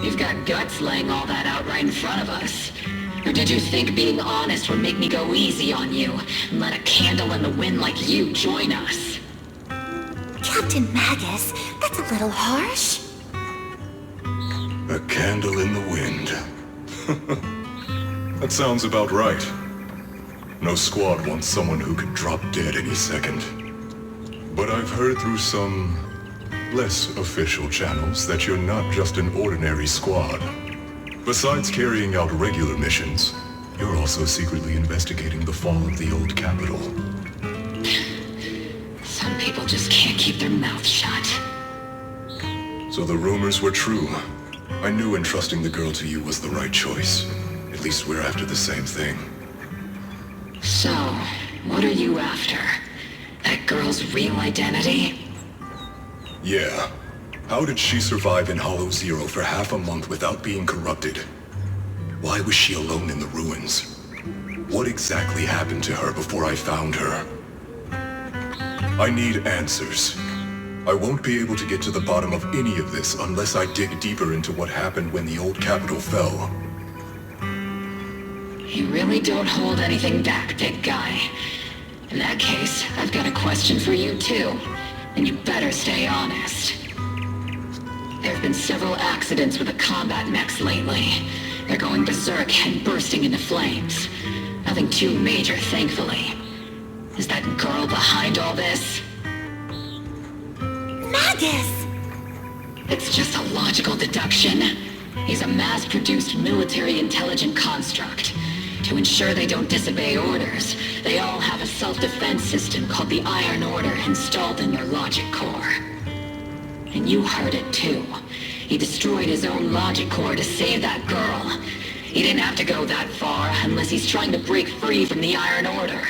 You've got guts laying all that out right in front of us. Or did you think being honest would make me go easy on you and let a candle in the wind like you join us? Captain Magus, that's a little harsh. A candle in the wind. That sounds about right. No squad wants someone who could drop dead any second. But I've heard through some less official channels that you're not just an ordinary squad. Besides carrying out regular missions, you're also secretly investigating the fall of the old capital. Some people just can't keep their mouths shut. So the rumors were true. I knew entrusting the girl to you was the right choice. At least we're after the same thing. So, what are you after? That girl's real identity? Yeah. How did she survive in Hollow Zero for half a month without being corrupted? Why was she alone in the ruins? What exactly happened to her before I found her? I need answers. I won't be able to get to the bottom of any of this unless I dig deeper into what happened when the old capital fell. You really don't hold anything back, big guy. In that case, I've got a question for you too, and you better stay honest. There have been several accidents with the combat mechs lately. They're going berserk and bursting into flames. Nothing too major, thankfully. Is that girl behind all this? Magus! It's just a logical deduction. He's a mass-produced military intelligent construct. To ensure they don't disobey orders, they all have a self-defense system called the Iron Order installed in their logic core. And you heard it too. He destroyed his own logic core to save that girl. He didn't have to go that far unless he's trying to break free from the Iron Order.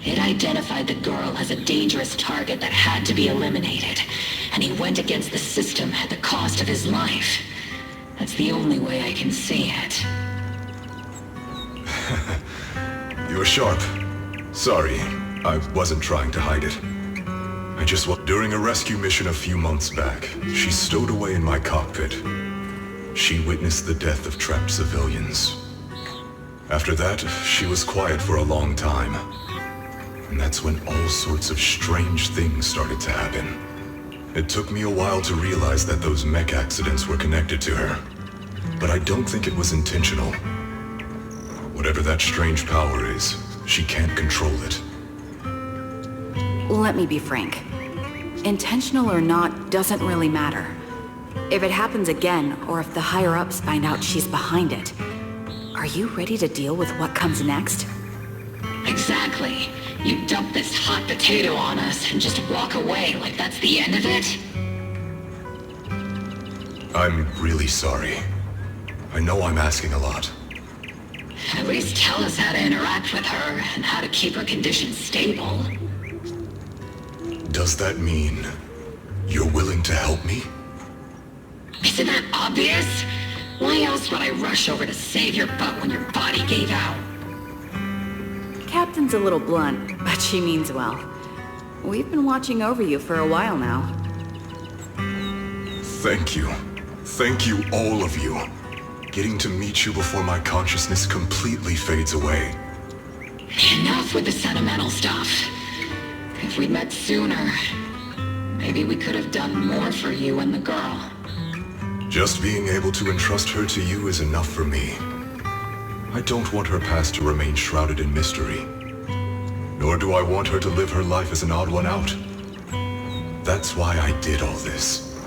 It identified the girl as a dangerous target that had to be eliminated, and he went against the system at the cost of his life. That's the only way I can see it. You're sharp. Sorry, I wasn't trying to hide it. During a rescue mission a few months back, she stowed away in my cockpit. She witnessed the death of trapped civilians. After that, she was quiet for a long time. And that's when all sorts of strange things started to happen. It took me a while to realize that those mech accidents were connected to her. But I don't think it was intentional. Whatever that strange power is, she can't control it. Let me be frank. Intentional or not doesn't really matter. If it happens again, or if the higher-ups find out she's behind it, are you ready to deal with what comes next? Exactly. You dump this hot potato on us and just walk away like that's the end of it? I'm really sorry. I know I'm asking a lot. At least tell us how to interact with her and how to keep her condition stable. Does that mean you're willing to help me? Isn't that obvious? Why else would I rush over to save your butt when your body gave out? Captain's a little blunt, but she means well. We've been watching over you for a while now. Thank you. Thank you, all of you. Getting to meet you before my consciousness completely fades away. Enough with the sentimental stuff. If we'd met sooner, maybe we could have done more for you and the girl. Just being able to entrust her to you is enough for me. I don't want her past to remain shrouded in mystery. Nor do I want her to live her life as an odd one out. That's why I did all this.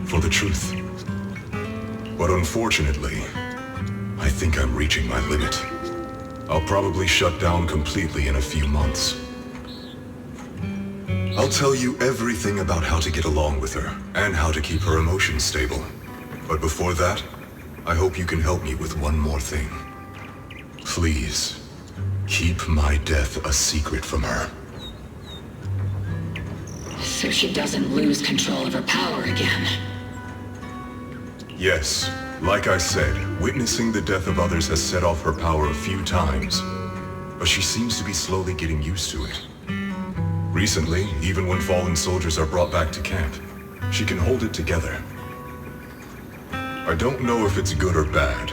For the truth. But unfortunately, I think I'm reaching my limit. I'll probably shut down completely in a few months. I'll tell you everything about how to get along with her, and how to keep her emotions stable. But before that, I hope you can help me with one more thing. Please, keep my death a secret from her. So she doesn't lose control of her power again. Yes, Like I said, witnessing the death of others has set off her power a few times, but she seems to be slowly getting used to it. Recently, even when fallen soldiers are brought back to camp, she can hold it together. I don't know if it's good or bad,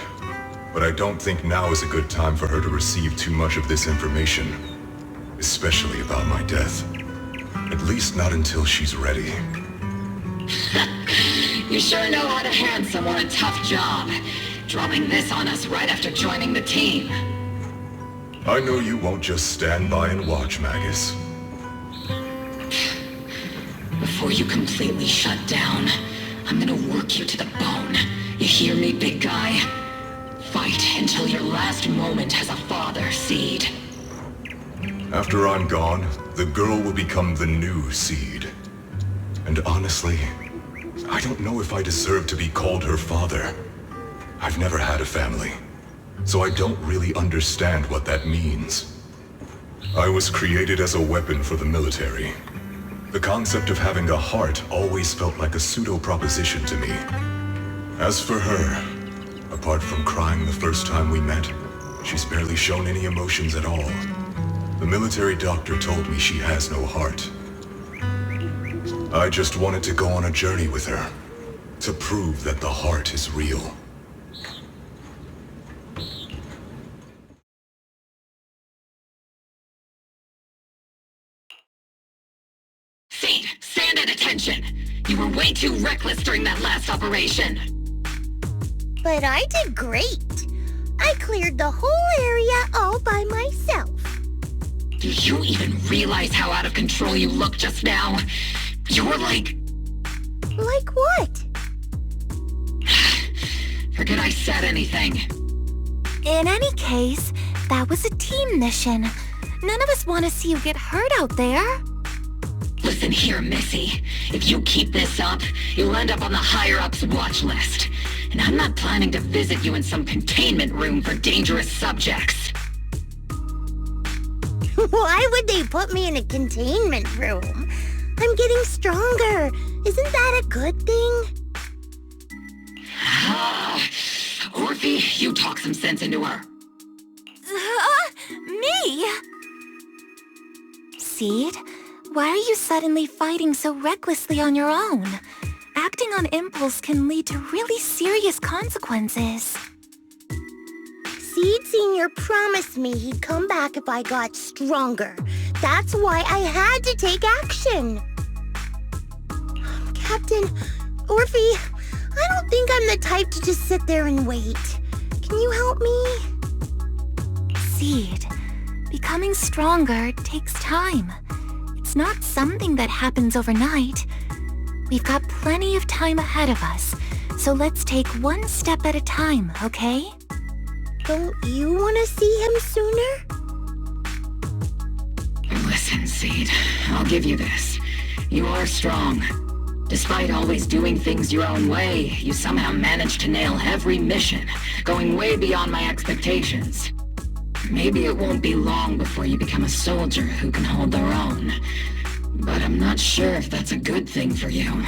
but I don't think now is a good time for her to receive too much of this information, especially about my death. At least not until she's ready. You sure know how to hand someone a tough job, dropping this on us right after joining the team. I know you won't just stand by and watch, Magus. Before you completely shut down, I'm gonna work you to the bone. You hear me, big guy? Fight until your last moment has a father, Seed. After I'm gone, the girl will become the new Seed. And honestly, I don't know if I deserve to be called her father. I've never had a family, so I don't really understand what that means. I was created as a weapon for the military. The concept of having a heart always felt like a pseudo-proposition to me. As for her, apart from crying the first time we met, she's barely shown any emotions at all. The military doctor told me she has no heart. I just wanted to go on a journey with her, to prove that the heart is real. Seed, stand at attention! You were way too reckless during that last operation! But I did great. I cleared the whole area all by myself. Do you even realize how out of control you look just now? You're like... Like what? Forget I said anything. In any case, that was a team mission. None of us want to see you get hurt out there. Listen here, Missy. If you keep this up, you'll end up on the higher-ups watch list. And I'm not planning to visit you in some containment room for dangerous subjects. Why would they put me in a containment room? I'm getting stronger. Isn't that a good thing? Orphe, you talk some sense into her. Me? Seed, why are you suddenly fighting so recklessly on your own? Acting on impulse can lead to really serious consequences. Seed Senior promised me he'd come back if I got stronger. That's why I had to take action. Captain, Orphe, I don't think I'm the type to just sit there and wait. Can you help me? Seed, becoming stronger takes time. It's not something that happens overnight. We've got plenty of time ahead of us, so let's take one step at a time, okay? Don't you want to see him sooner? Listen, Seed, I'll give you this. You are strong. Despite always doing things your own way, you somehow managed to nail every mission, going way beyond my expectations. Maybe it won't be long before you become a soldier who can hold their own. But I'm not sure if that's a good thing for you.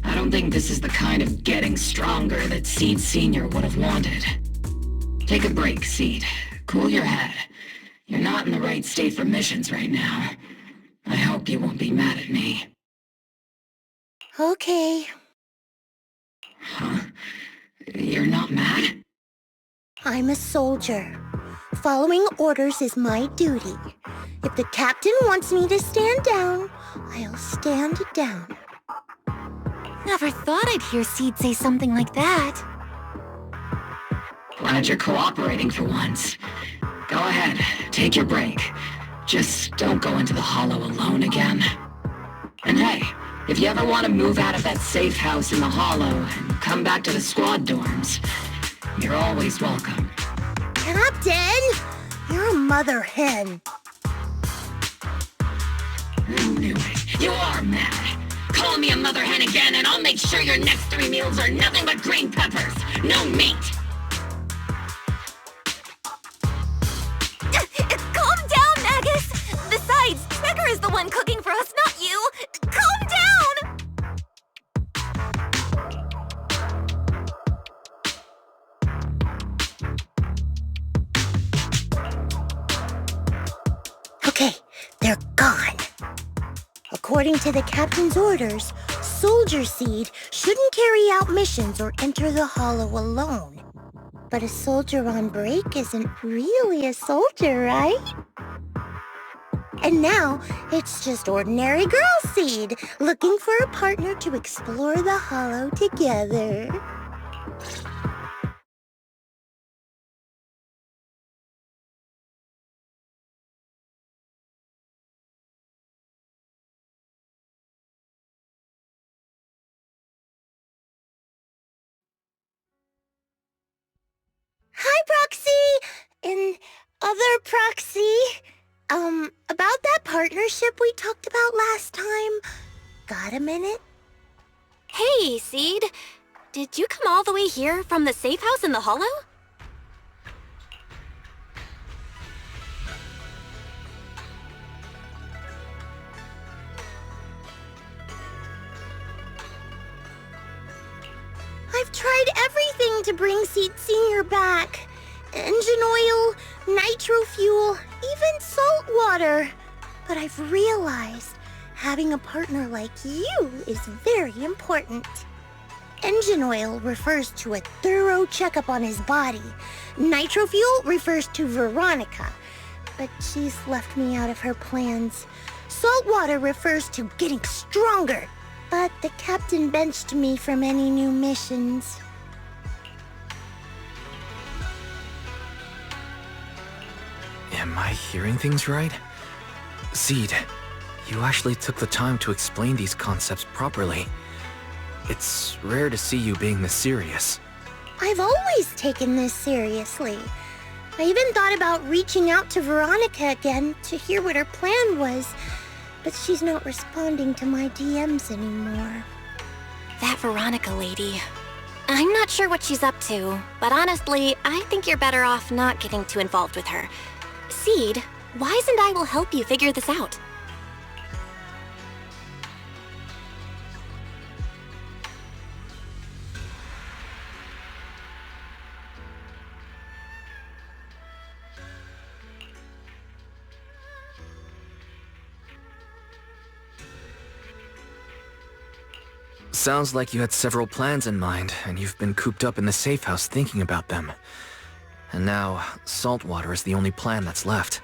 I don't think this is the kind of getting stronger that Seed Senior would have wanted. Take a break, Seed. Cool your head. You're not in the right state for missions right now. I hope you won't be mad at me. Okay. Huh? You're not mad? I'm a soldier. Following orders is my duty. If the captain wants me to stand down, I'll stand down. Never thought I'd hear Seed say something like that. Glad you're cooperating for once. Go ahead, take your break. Just don't go into the hollow alone again. And hey, if you ever want to move out of that safe house in the hollow and come back to the squad dorms, you're always welcome. Captain! You're a mother hen. Who knew it? You are mad. Call me a mother hen again and I'll make sure your next 3 meals are nothing but green peppers. No meat. Calm down, Magus! Besides, Trigger is the one cooking for us, not you! Calm down! they're gone. According to the captain's orders, Soldier Seed shouldn't carry out missions or enter the Hollow alone. But a soldier on break isn't really a soldier, right? And now, it's just ordinary Girl Seed, looking for a partner to explore the Hollow together. Hi, Proxy! And other Proxy. About that partnership we talked about last time. Got a minute? Hey, Seed. Did you come all the way here from the safe house in the Hollow? I've tried everything to bring Seed Senior back. Engine oil, nitro fuel, even salt water. But I've realized having a partner like you is very important. Engine oil refers to a thorough checkup on his body. Nitro fuel refers to Veronica, but she's left me out of her plans. Salt water refers to getting stronger, but the captain benched me from any new missions. Am I hearing things right? Seed, you actually took the time to explain these concepts properly. It's rare to see you being this serious. I've always taken this seriously. I even thought about reaching out to Veronica again to hear what her plan was, but she's not responding to my DMs anymore. That Veronica lady. I'm not sure what she's up to, but honestly, I think you're better off not getting too involved with her. Seed, Wise and I will help you figure this out. Sounds like you had several plans in mind, and you've been cooped up in the safe house thinking about them. And now, saltwater is the only plan that's left.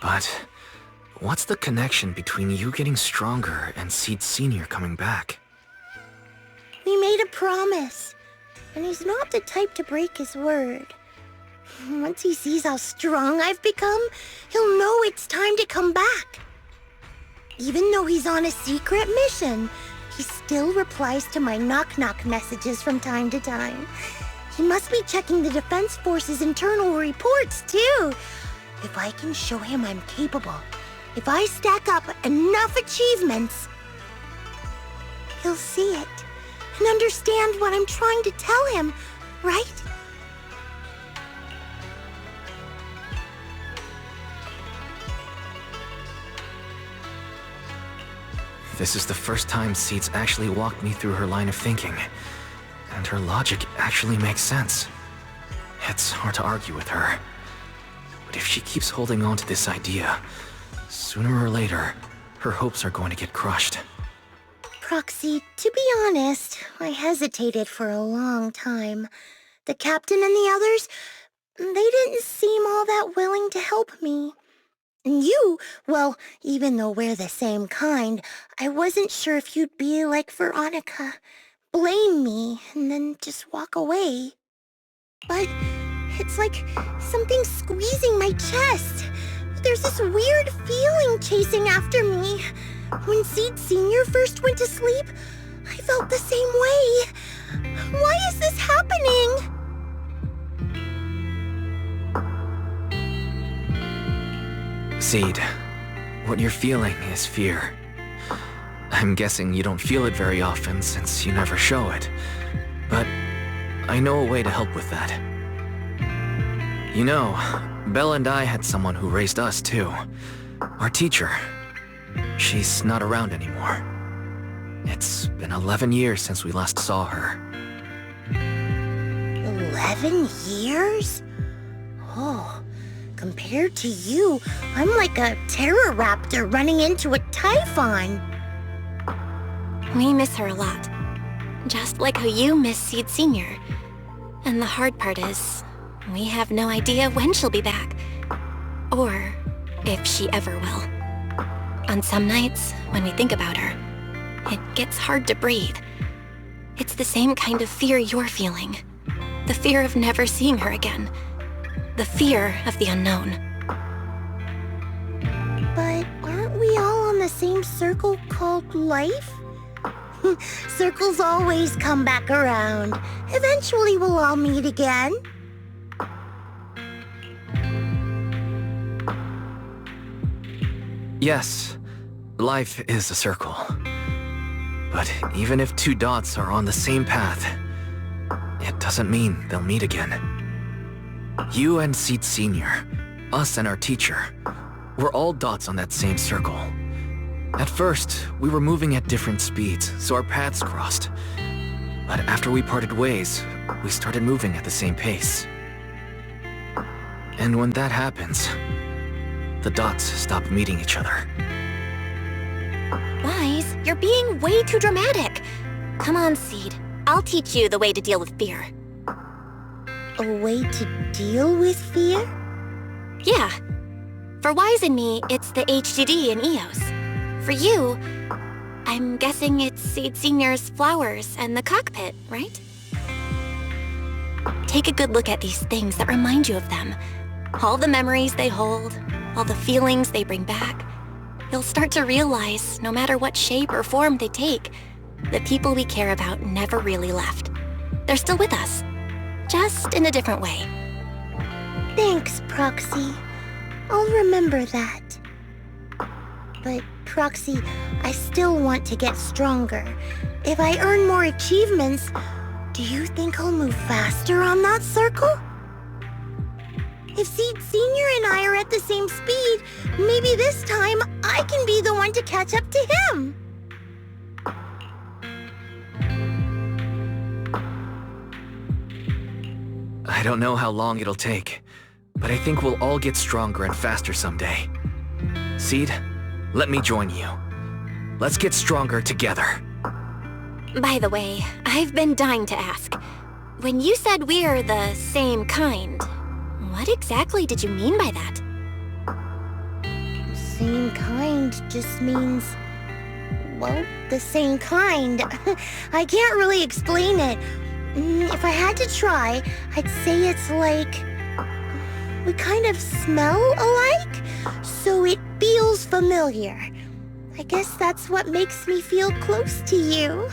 But what's the connection between you getting stronger and Seed Senior coming back? We made a promise, and he's not the type to break his word. Once he sees how strong I've become, he'll know it's time to come back. Even though he's on a secret mission, he still replies to my knock-knock messages from time to time. He must be checking the Defense Force's internal reports, too. If I can show him I'm capable, if I stack up enough achievements, he'll see it and understand what I'm trying to tell him, right? This is the first time Seed's actually walked me through her line of thinking, and her logic actually makes sense. It's hard to argue with her. But if she keeps holding on to this idea, sooner or later, her hopes are going to get crushed. Proxy, to be honest, I hesitated for a long time. The captain and the others, they didn't seem all that willing to help me. And you, well, even though we're the same kind, I wasn't sure if you'd be like Veronica. Blame me, and then just walk away. But it's like something squeezing my chest. There's this weird feeling chasing after me. When Seed Senior first went to sleep, I felt the same way. Why is this happening? Seed, what you're feeling is fear. I'm guessing you don't feel it very often since you never show it. But I know a way to help with that. You know, Belle and I had someone who raised us too. Our teacher. She's not around anymore. It's been 11 years since we last saw her. 11 years? Oh, Compared to you, I'm like a terror raptor running into a typhon. We miss her a lot. Just like how you miss Seed Senior. And the hard part is, we have no idea when she'll be back. Or if she ever will. On some nights, when we think about her, it gets hard to breathe. It's the same kind of fear you're feeling. The fear of never seeing her again. The fear of the unknown. But aren't we all on the same circle called life? Circles always come back around. Eventually we'll all meet again. Yes, life is a circle. But even if two dots are on the same path, it doesn't mean they'll meet again. You and Seed Senior, us and our teacher, we're all dots on that same circle. At first, we were moving at different speeds, so our paths crossed. But after we parted ways, we started moving at the same pace. And when that happens, the dots stop meeting each other. Wise, you're being way too dramatic. Come on, Seed. I'll teach you the way to deal with fear. A way to deal with fear? Yeah. For Wise and me, it's the HDD and EOS. For you, I'm guessing it's Seed Senior's flowers and the cockpit, right? Take a good look at these things that remind you of them. All the memories they hold, all the feelings they bring back. You'll start to realize, no matter what shape or form they take, the people we care about never really left. They're still with us, just in a different way. Thanks, Proxy. I'll remember that. But, Proxy, I still want to get stronger. If I earn more achievements, do you think I'll move faster on that circle? If Seed Senior and I are at the same speed, maybe this time I can be the one to catch up to him. I don't know how long it'll take, but I think we'll all get stronger and faster someday. Seed, let me join you. Let's get stronger together. By the way, I've been dying to ask. When you said we're the same kind, what exactly did you mean by that? Same kind just means, well, the same kind. I can't really explain it. If I had to try, I'd say it's like we kind of smell alike, so it feels familiar. I guess that's what makes me feel close to you.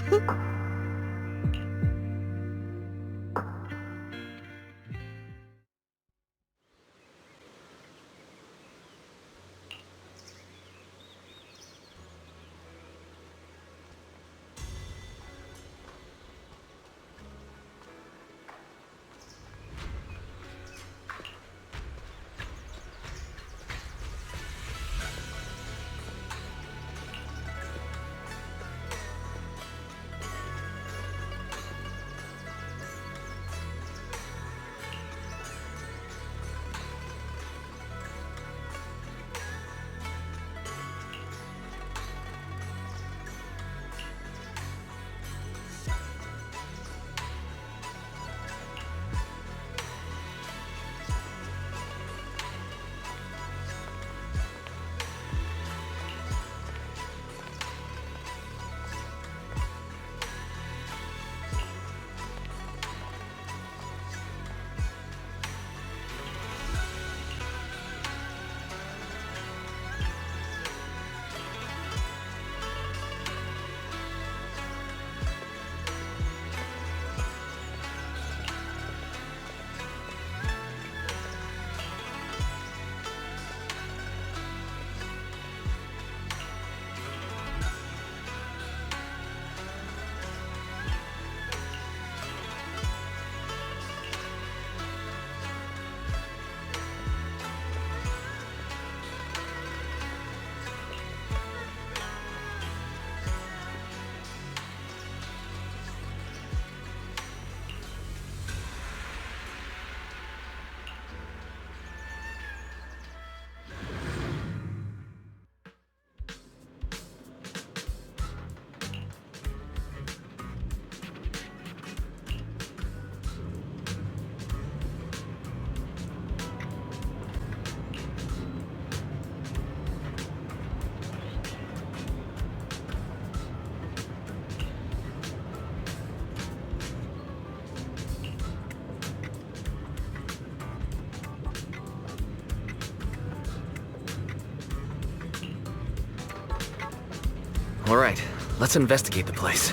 Alright, let's investigate the place.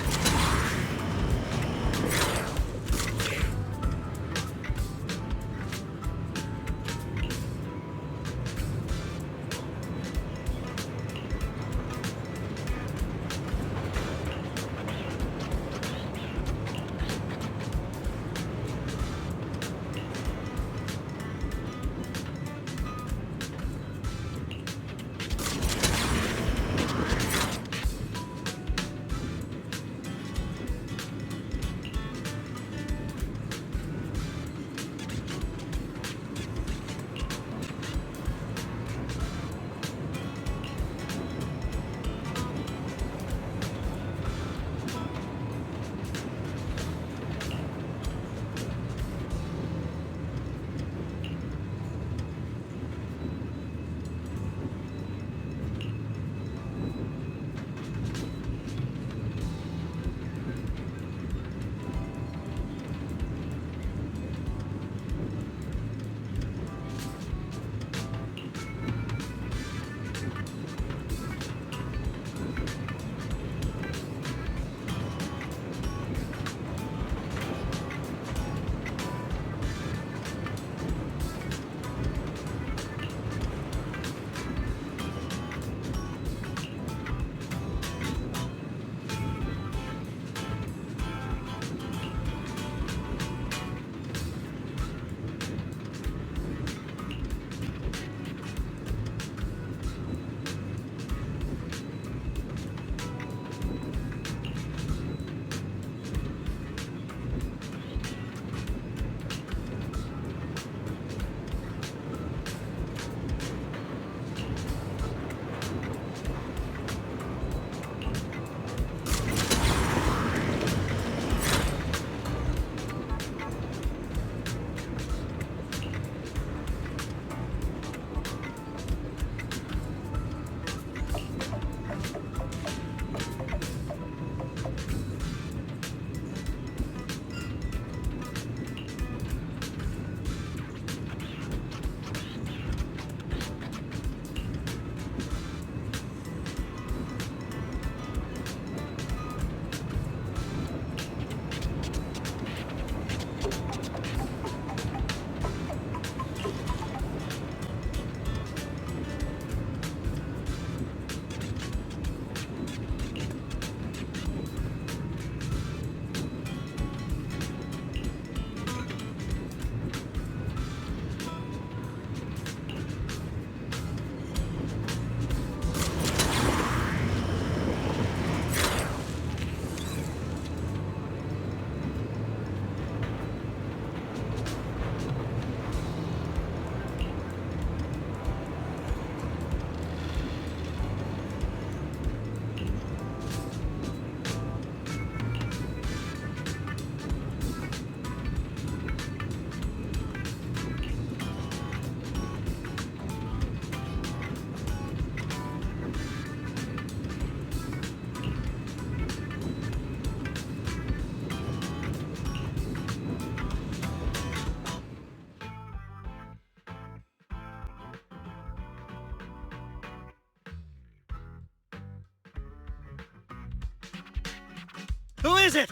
Who is it?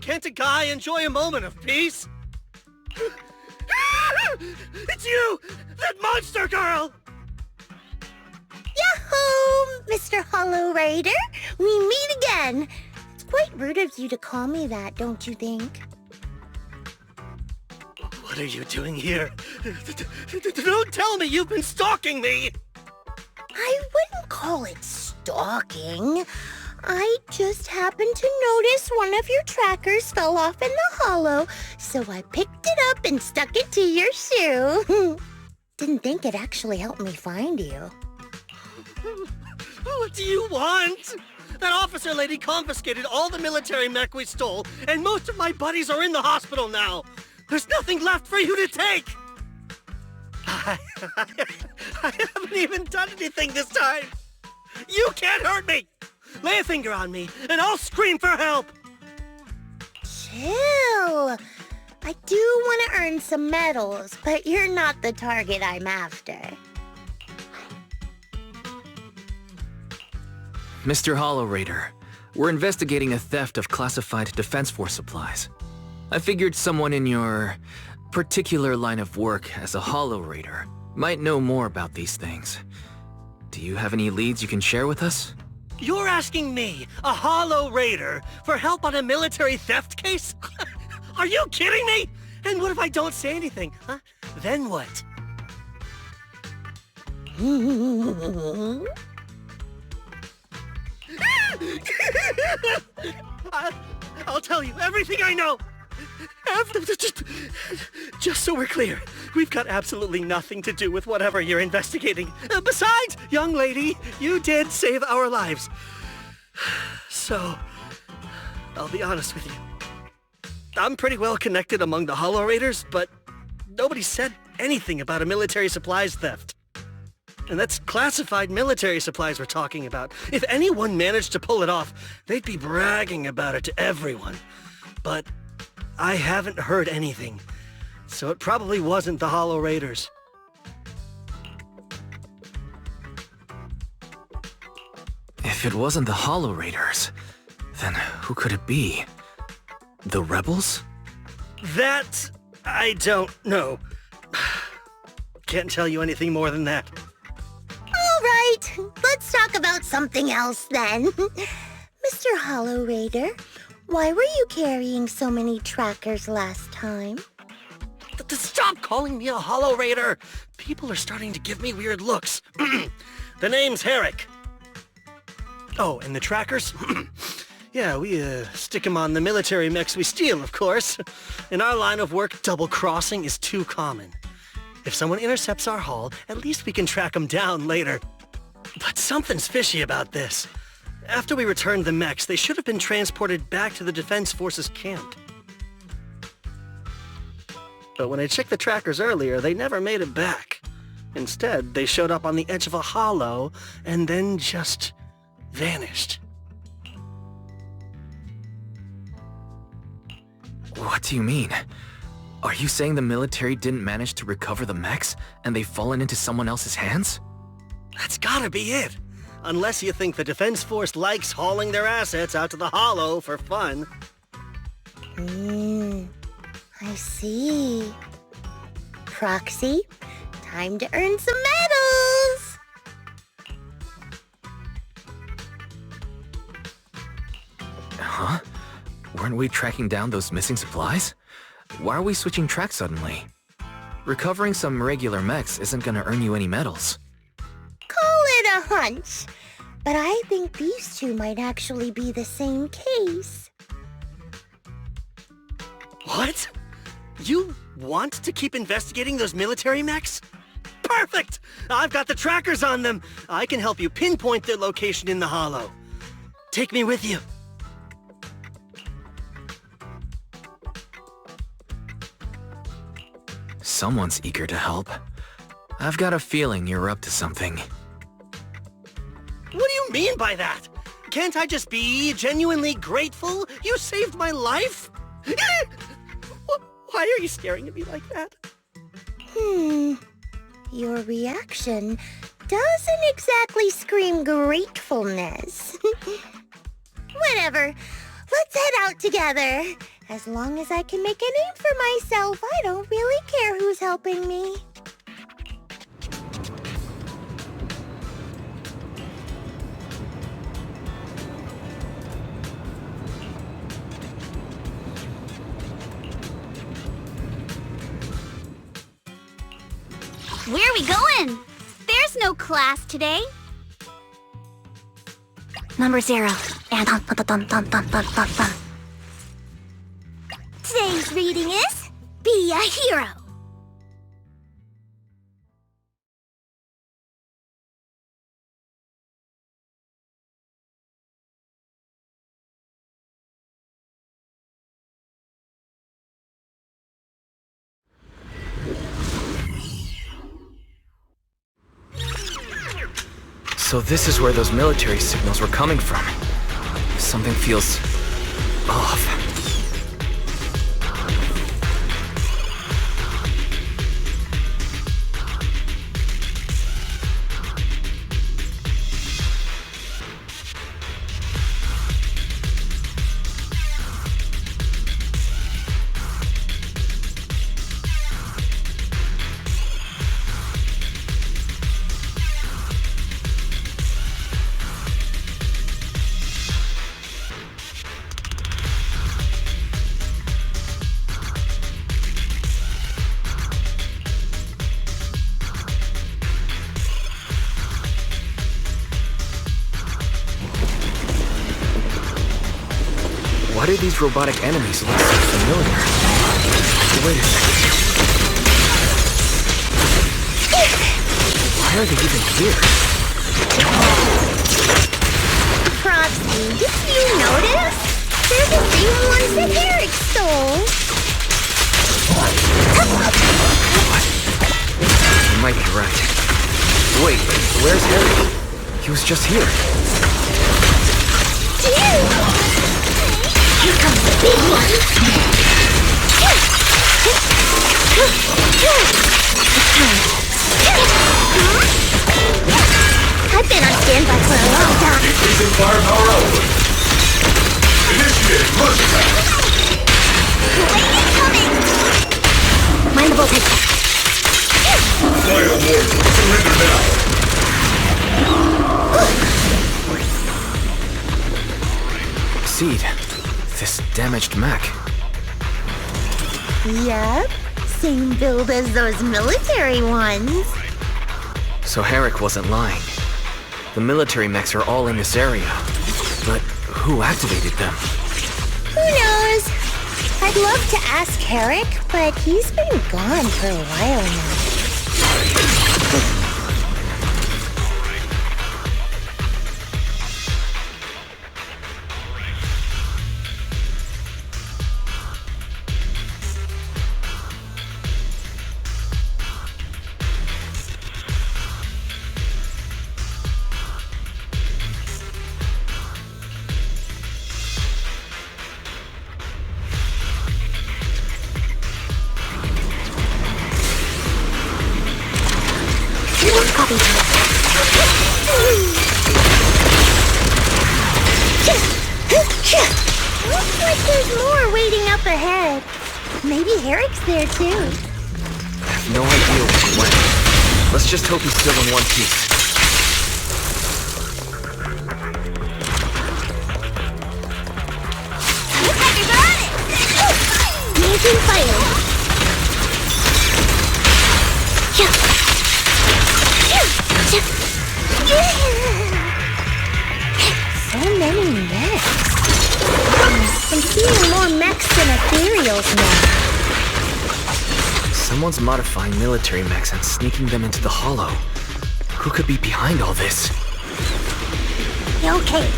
Can't a guy enjoy a moment of peace? It's you! That monster girl! Yahoo, Mr. Hollow Rider! We meet again! It's quite rude of you to call me that, don't you think? What are you doing here? Don't tell me you've been stalking me! I wouldn't call it stalking. I just happened to notice one of your trackers fell off in the hollow, so I picked it up and stuck it to your shoe. Didn't think it actually helped me find you. What do you want? That officer lady confiscated all the military mech we stole, and most of my buddies are in the hospital now. There's nothing left for you to take. I haven't even done anything this time. You can't hurt me. Lay a finger on me, and I'll scream for help! Chill! I do want to earn some medals, but you're not the target I'm after. Mr. Hollow Raider, we're investigating a theft of classified Defense Force supplies. I figured someone in your particular line of work as a Hollow Raider might know more about these things. Do you have any leads you can share with us? You're asking me, a Hollow Raider, for help on a military theft case? Are you kidding me? And what if I don't say anything, huh? Then what? I'll tell you everything I know. Just so we're clear, we've got absolutely nothing to do with whatever you're investigating. Besides, young lady, you did save our lives. So, I'll be honest with you. I'm pretty well connected among the Hollow Raiders, but nobody said anything about a military supplies theft. And that's classified military supplies we're talking about. If anyone managed to pull it off, they'd be bragging about it to everyone. But I haven't heard anything, so it probably wasn't the Hollow Raiders. If it wasn't the Hollow Raiders, then who could it be? The rebels? That I don't know. Can't tell you anything more than that. All right, let's talk about something else then. Mr. Hollow Raider, why were you carrying so many trackers last time? Stop calling me a Hollow Raider! People are starting to give me weird looks. The name's Herrick. Oh, and the trackers? Yeah, we stick them on the military mechs we steal, of course. In our line of work, double-crossing is too common. If someone intercepts our haul, at least we can track them down later. But something's fishy about this. After we returned the mechs, they should have been transported back to the Defense Forces camp. But when I checked the trackers earlier, they never made it back. Instead, they showed up on the edge of a hollow and then just vanished. What do you mean? Are you saying the military didn't manage to recover the mechs and they've fallen into someone else's hands? That's gotta be it. Unless you think the Defense Force likes hauling their assets out to the hollow for fun. I see. Proxy, time to earn some medals! Huh? Weren't we tracking down those missing supplies? Why are we switching tracks suddenly? Recovering some regular mechs isn't gonna earn you any medals. Call it a hunch, but I think these two might actually be the same case. What? You want to keep investigating those military mechs? Perfect! I've got the trackers on them. I can help you pinpoint their location in the hollow. Take me with you. Someone's eager to help. I've got a feeling you're up to something. What do you mean by that? Can't I just be genuinely grateful? You saved my life? Why are you staring at me like that? Your reaction doesn't exactly scream gratefulness. Whatever. Let's head out together. As long as I can make a name for myself, I don't really care who's helping me. Where are we going? There's no class today. Number 0. And Today's reading is Be a Hero. So this is where those military signals were coming from. Something feels off. do these robotic enemies look so familiar? Wait a second. Why are they even here? Proxy, did you notice? They're the same ones that Eric stole. You might be right. Wait, where's Harry? He was just here. Dude! Here comes the big one. I've been on standby for a long time. Increasing firepower output. Initiate rush attack. Wait incoming! Mind the voltage. Fire warrior, surrender now. Seed, this damaged mech. Yep, same build as those military ones. So Herrick wasn't lying. The military mechs are all in this area. But who activated them? Who knows? I'd love to ask Herrick, but he's been gone for a while now. Copy. Looks like there's more waiting up ahead. Maybe Herrick's there too. I have no idea where he went. Let's just hope he's still in one piece. Looks like you're on it! Making fire. So many mechs. I'm seeing more mechs than ethereals now. Someone's modifying military mechs and sneaking them into the hollow. Who could be behind all this? Okay.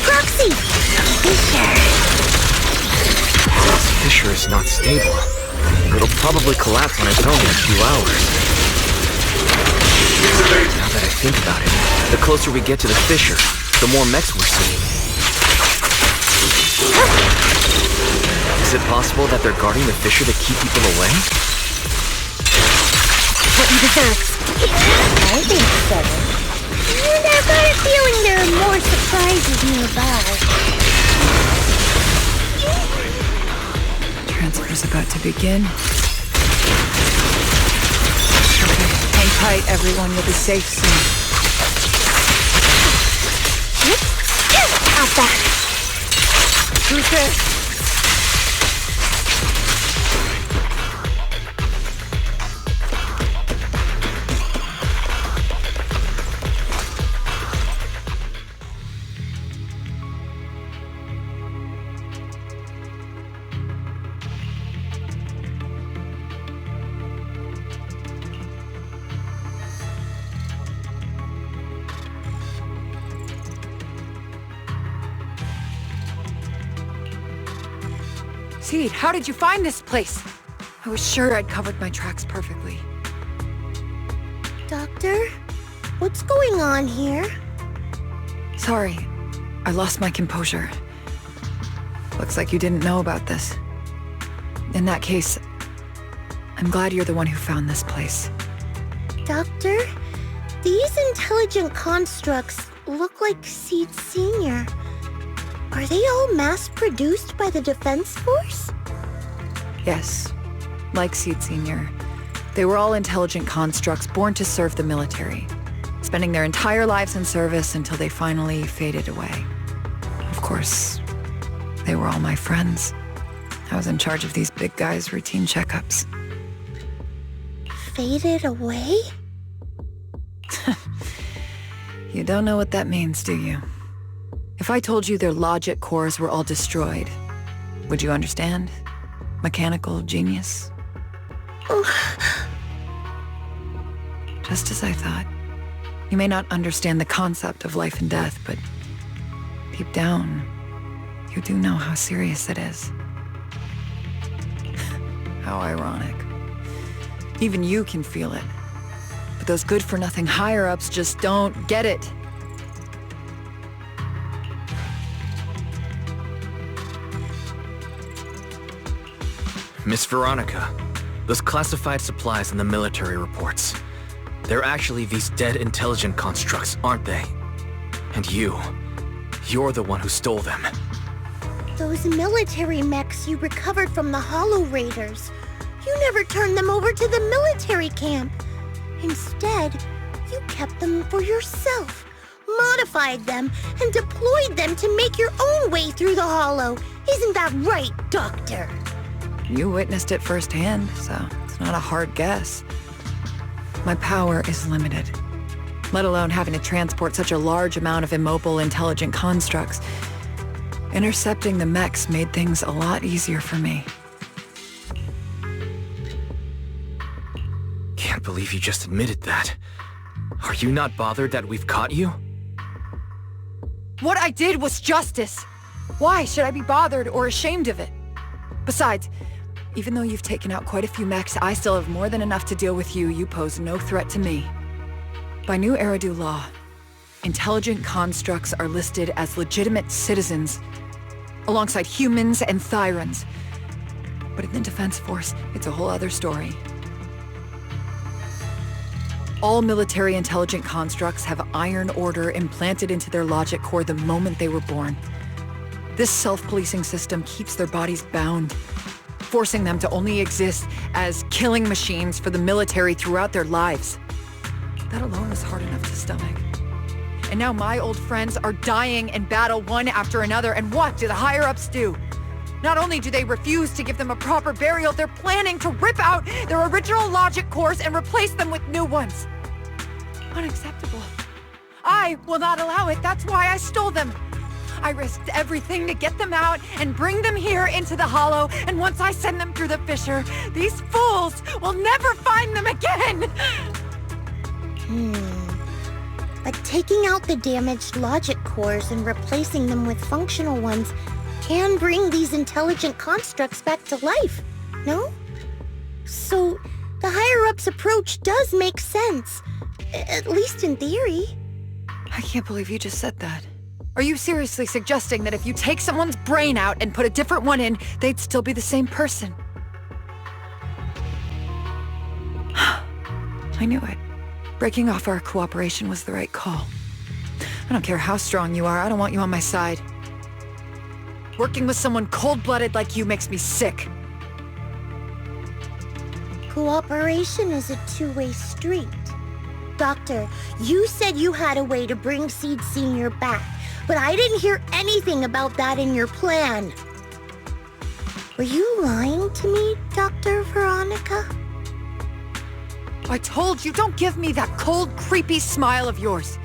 Proxy! Fissure is not stable. It'll probably collapse on its own in a few hours. Now that I think about it, the closer we get to the fissure, the more mechs we're seeing. Is it possible that they're guarding the fissure to keep people away? What you deserve. I think so. And I've got a feeling there are more surprises nearby. Transfer's about to begin. Okay, hang tight, everyone. You'll be safe soon. Out back. Who's there? Seed, how did you find this place? I was sure I'd covered my tracks perfectly. Doctor? What's going on here? Sorry, I lost my composure. Looks like you didn't know about this. In that case, I'm glad you're the one who found this place. Doctor? These intelligent constructs look like Seed Senior. Are they all mass-produced by the Defense Force? Yes, like Seed Senior. They were all intelligent constructs born to serve the military, spending their entire lives in service until they finally faded away. Of course, they were all my friends. I was in charge of these big guys' routine checkups. Faded away? You don't know what that means, do you? If I told you their logic cores were all destroyed, would you understand? Mechanical genius? Just as I thought. You may not understand the concept of life and death, but deep down, you do know how serious it is. How ironic. Even you can feel it. But those good-for-nothing higher-ups just don't get it. Miss Veronica, those classified supplies in the military reports. They're actually these dead intelligent constructs, aren't they? And you're the one who stole them. Those military mechs you recovered from the Hollow Raiders. You never turned them over to the military camp. Instead, you kept them for yourself, modified them, and deployed them to make your own way through the Hollow. Isn't that right, Doctor? You witnessed it firsthand, so it's not a hard guess. My power is limited, let alone having to transport such a large amount of immobile, intelligent constructs. Intercepting the mechs made things a lot easier for me. Can't believe you just admitted that. Are you not bothered that we've caught you? What I did was justice. Why should I be bothered or ashamed of it? Besides, even though you've taken out quite a few mechs, I still have more than enough to deal with you. You pose no threat to me. By new Eridu law, intelligent constructs are listed as legitimate citizens, alongside humans and Thyrans. But in the Defense Force, it's a whole other story. All military intelligent constructs have Iron Order implanted into their logic core the moment they were born. This self-policing system keeps their bodies bound, forcing them to only exist as killing machines for the military throughout their lives. That alone was hard enough to stomach. And now my old friends are dying in battle one after another, and what do the higher-ups do? Not only do they refuse to give them a proper burial, they're planning to rip out their original logic cores and replace them with new ones. Unacceptable. I will not allow it. That's why I stole them. I risked everything to get them out and bring them here into the Hollow, and once I send them through the fissure, these fools will never find them again! But taking out the damaged logic cores and replacing them with functional ones can bring these intelligent constructs back to life, no? So, the higher-ups approach does make sense, at least in theory. I can't believe you just said that. Are you seriously suggesting that if you take someone's brain out and put a different one in, they'd still be the same person? I knew it. Breaking off our cooperation was the right call. I don't care how strong you are, I don't want you on my side. Working with someone cold-blooded like you makes me sick. Cooperation is a two-way street. Doctor, you said you had a way to bring Seed Senior back, but I didn't hear anything about that in your plan. Were you lying to me, Dr. Veronica? I told you, don't give me that cold, creepy smile of yours.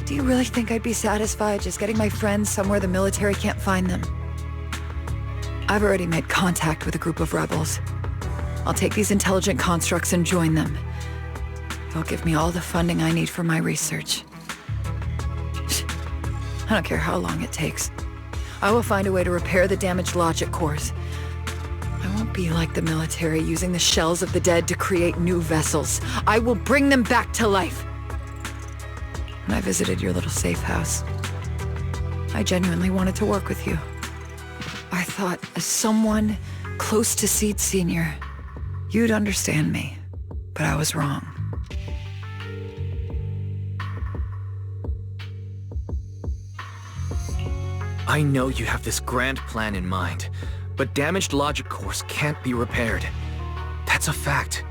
Do you really think I'd be satisfied just getting my friends somewhere the military can't find them? I've already made contact with a group of rebels. I'll take these intelligent constructs and join them. They'll give me all the funding I need for my research. I don't care how long it takes. I will find a way to repair the damaged logic cores. be like the military, using the shells of the dead to create new vessels. I will bring them back to life. When I visited your little safe house, I genuinely wanted to work with you. I thought, as someone close to Seed Senior, you'd understand me, but I was wrong. I know you have this grand plan in mind, but damaged logic cores can't be repaired. That's a fact,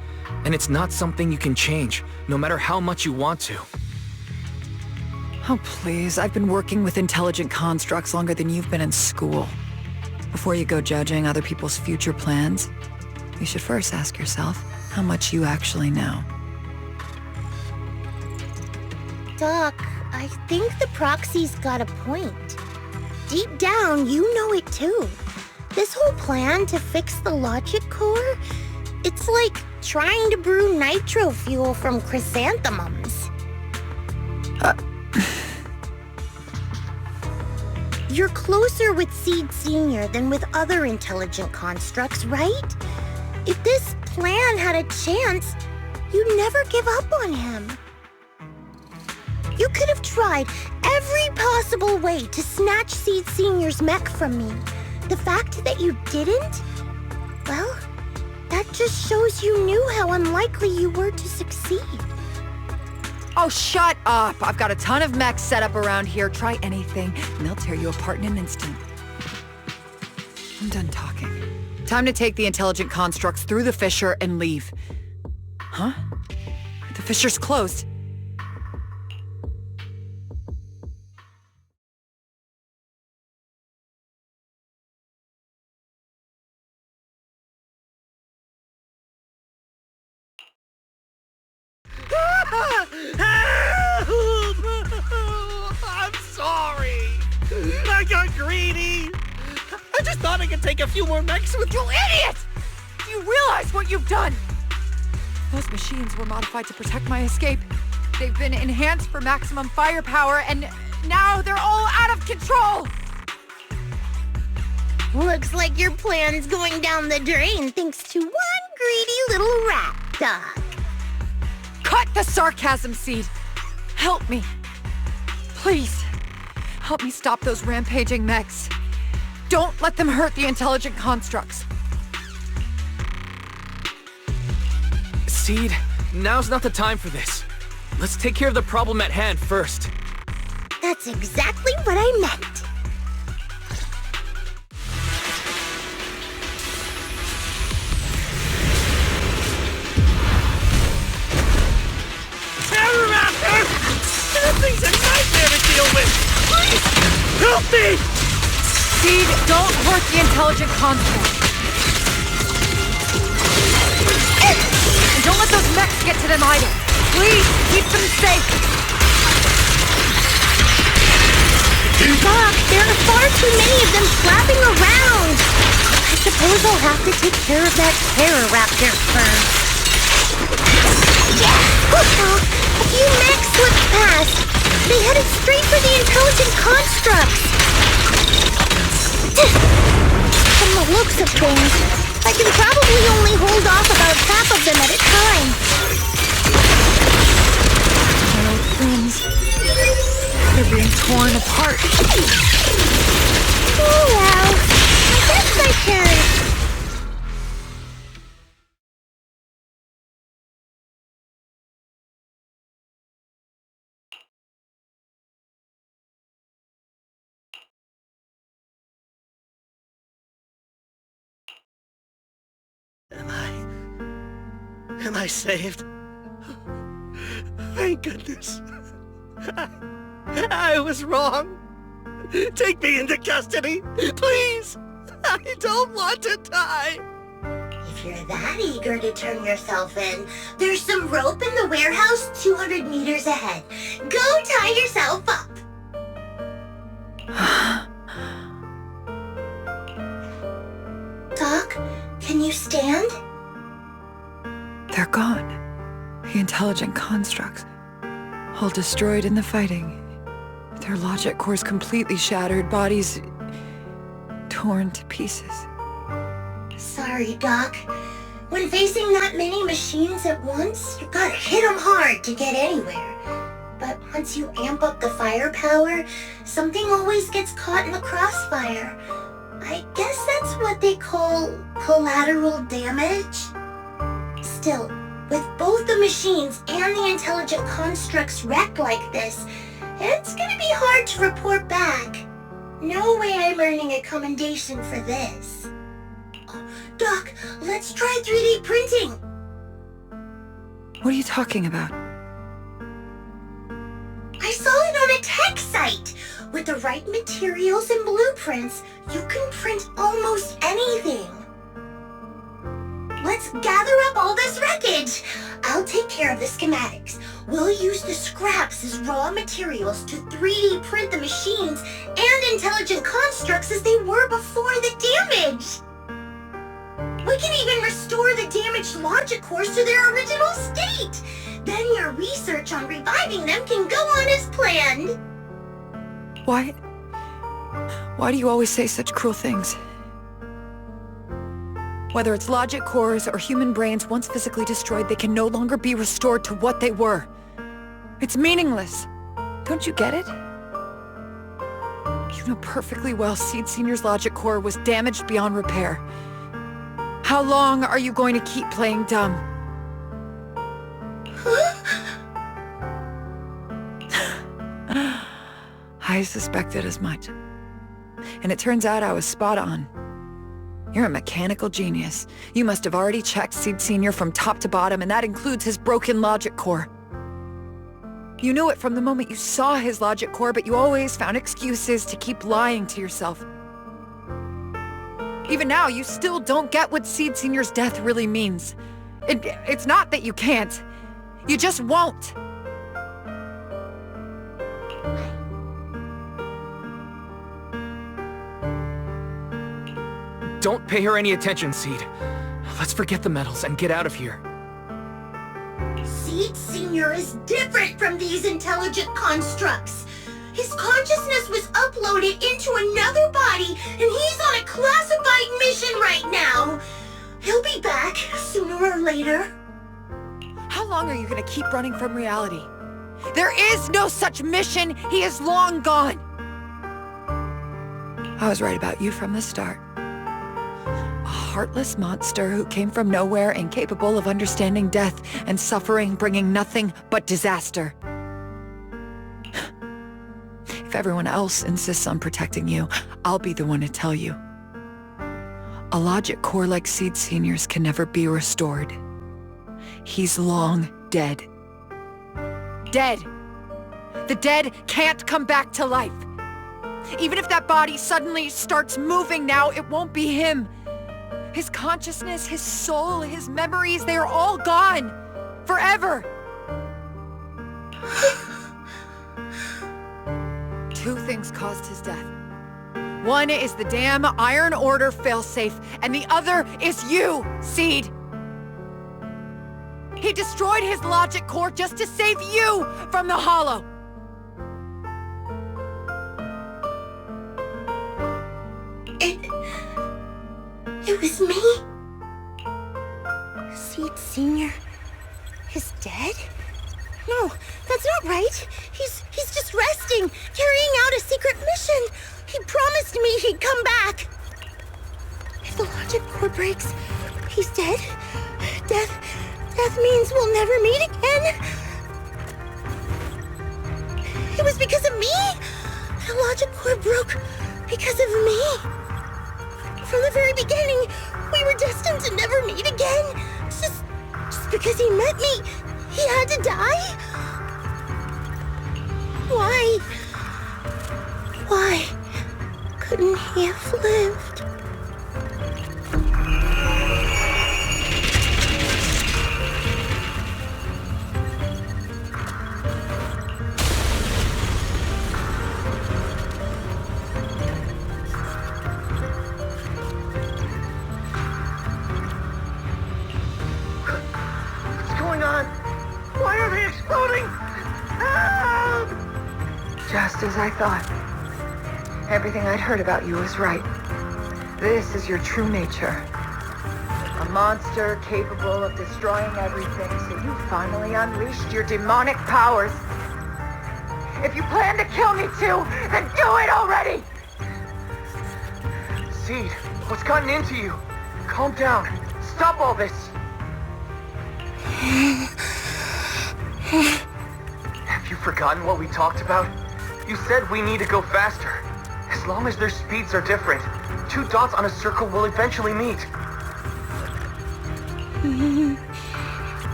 and it's not something you can change, no matter how much you want to. Oh, please. I've been working with intelligent constructs longer than you've been in school. Before you go judging other people's future plans, you should first ask yourself how much you actually know. Doc, I think the proxy's got a point. Deep down, you know it too. This whole plan to fix the logic core, it's like trying to brew nitro fuel from chrysanthemums. You're closer with Seed Senior than with other intelligent constructs, right? If this plan had a chance, you'd never give up on him. You could have tried every possible way to snatch Seed Senior's mech from me. The fact that you didn't? Well, that just shows you knew how unlikely you were to succeed. Oh, shut up! I've got a ton of mechs set up around here. Try anything, and they'll tear you apart in an instant. I'm done talking. Time to take the intelligent constructs through the fissure and leave. Huh? The fissure's closed. I'm sorry. I got greedy. I just thought I could take a few more mechs with you. You idiot! Do you realize what you've done? Those machines were modified to protect my escape. They've been enhanced for maximum firepower, and now they're all out of control! Looks like your plan's going down the drain thanks to one greedy little rat, Doc. Cut the sarcasm, Seed! Help me. Please. Help me stop those rampaging mechs. Don't let them hurt the intelligent constructs. Seed, now's not the time for this. Let's take care of the problem at hand first. That's exactly what I meant. That thing's a nightmare to deal with! Please! Help me! Seed, don't hurt the intelligent construct. And don't let those mechs get to them either. Please, keep them safe. Doc, there are far too many of them flapping around. I suppose I'll have to take care of that terror raptor first. A few mechs slipped past. They headed straight for the intelligent constructs. From the looks of things, I can probably only hold off about half of them at a time. My old friends. They're being torn apart. Oh well, I guess I can. Am I saved? Thank goodness. I was wrong. Take me into custody, please. I don't want to die. If you're that eager to turn yourself in, there's some rope in the warehouse 200 meters ahead. Go tie yourself up. Doc, can you stand? They're gone. The intelligent constructs. All destroyed in the fighting. Their logic cores completely shattered, bodies torn to pieces. Sorry. sorry, Doc. When facing that many machines at once, you gotta hit them hard to get anywhere. But once you amp up the firepower, something always gets caught in the crossfire. I guess that's what they call collateral damage. Still, with both the machines and the intelligent constructs wrecked like this, it's gonna be hard to report back. No way I'm earning a commendation for this. Doc, let's try 3D printing! What are you talking about? I saw it on a tech site! With the right materials and blueprints, you can print almost anything. Let's gather up all this wreckage! I'll take care of the schematics. We'll use the scraps as raw materials to 3D print the machines and intelligent constructs as they were before the damage! We can even restore the damaged logic cores to their original state! Then your research on reviving them can go on as planned! Why do you always say such cruel things? Whether it's logic cores or human brains once physically destroyed, they can no longer be restored to what they were. It's meaningless. Don't you get it? You know perfectly well Seed Senior's logic core was damaged beyond repair. How long are you going to keep playing dumb? I suspected as much. And it turns out I was spot on. You're a mechanical genius. You must have already checked Seed Senior from top to bottom, and that includes his broken logic core. You knew it from the moment you saw his logic core, but you always found excuses to keep lying to yourself. Even now, you still don't get what Seed Senior's death really means. It's not that you can't. You just won't. Don't pay her any attention, Seed. Let's forget the medals and get out of here. Seed Senior is different from these intelligent constructs. His consciousness was uploaded into another body, and he's on a classified mission right now. He'll be back sooner or later. How long are you gonna keep running from reality? There is no such mission! He is long gone! I was right about you from the start. A heartless monster who came from nowhere, incapable of understanding death and suffering, bringing nothing but disaster. If everyone else insists on protecting you, I'll be the one to tell you. A logic core like Seed Senior's can never be restored. He's long dead. Dead! The dead can't come back to life. Even if that body suddenly starts moving now, it won't be him. His consciousness, his soul, his memories, they are all gone. Forever. Two things caused his death. One is the damn Iron Order failsafe, and the other is you, Seed. He destroyed his logic core just to save you from the Hollow. It was me? Seed Senior is dead? No, that's not right. He's just resting, carrying out a secret mission. He promised me he'd come back. If the logic core breaks, he's dead. Death means we'll never meet again. It was because of me. The logic core broke because of me. From the very beginning, we were destined to never meet again. Just because he met me, he had to die? Why couldn't he have lived? What's going on? Why are they exploding? Help! Just as I thought. Everything I'd heard about you was right. This is your true nature. A monster capable of destroying everything, so you finally unleashed your demonic powers. If you plan to kill me too, then do it already! Seed, what's gotten into you? Calm down. Stop all this. Have you forgotten what we talked about? You said we need to go faster. As long as their speeds are different, 2 dots on a circle will eventually meet.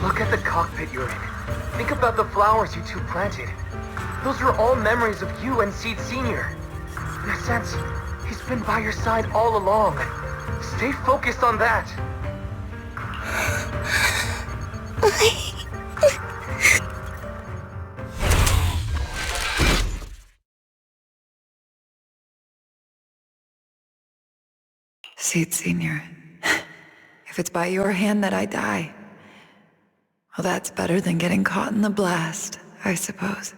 Look at the cockpit you're in. Think about the flowers you two planted. Those are all memories of you and Seed Sr. In a sense, he's been by your side all along. Stay focused on that. Seed Sr., if it's by your hand that I die, well, that's better than getting caught in the blast, I suppose.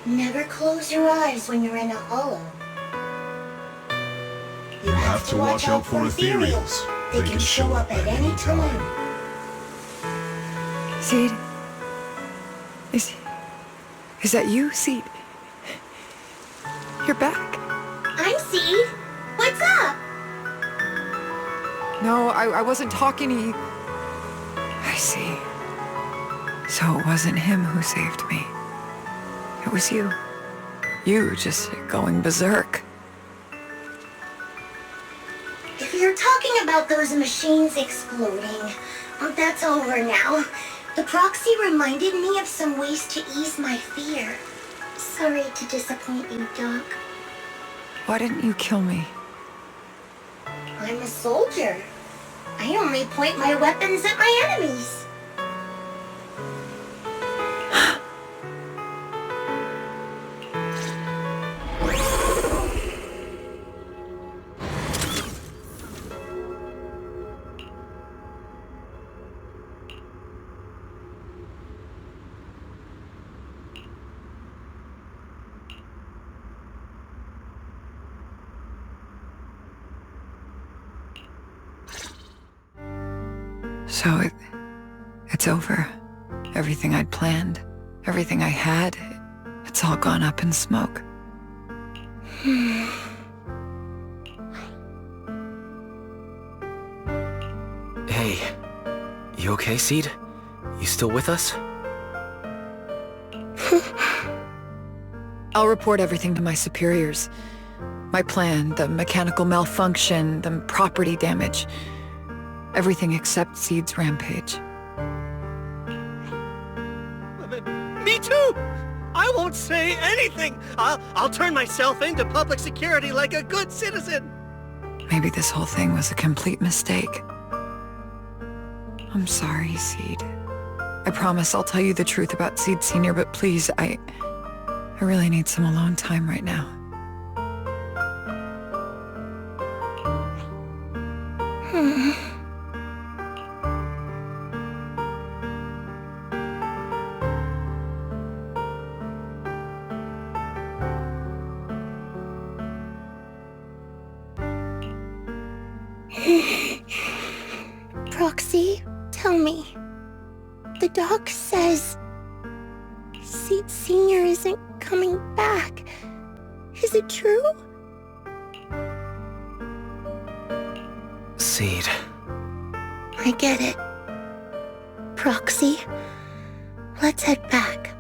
Never close your eyes when you're in a hollow. You have to watch out for ethereals. They can show up at any time. Seed? Is that you, Seed? You're back. I'm Seed. What's up? No, I wasn't talking to you. I see. So it wasn't him who saved me. It was you. You just going berserk. If you're talking about those machines exploding, that's over now. The proxy reminded me of some ways to ease my fear. Sorry to disappoint you, Doc. Why didn't you kill me? I'm a soldier. I only point my weapons at my enemies. So it's over. Everything I'd planned, everything I had, it's all gone up in smoke. Hey, you okay, Seed? You still with us? I'll report everything to my superiors. My plan, the mechanical malfunction, the property damage. Everything except Seed's rampage. Me too! I won't say anything! I'll turn myself into public security like a good citizen! Maybe this whole thing was a complete mistake. I'm sorry, Seed. I promise I'll tell you the truth about Seed Sr., but please, I really need some alone time right now. Proxy, tell me. The doc says Seed Sr. isn't coming back. Is it true? Seed. I get it. Proxy, let's head back.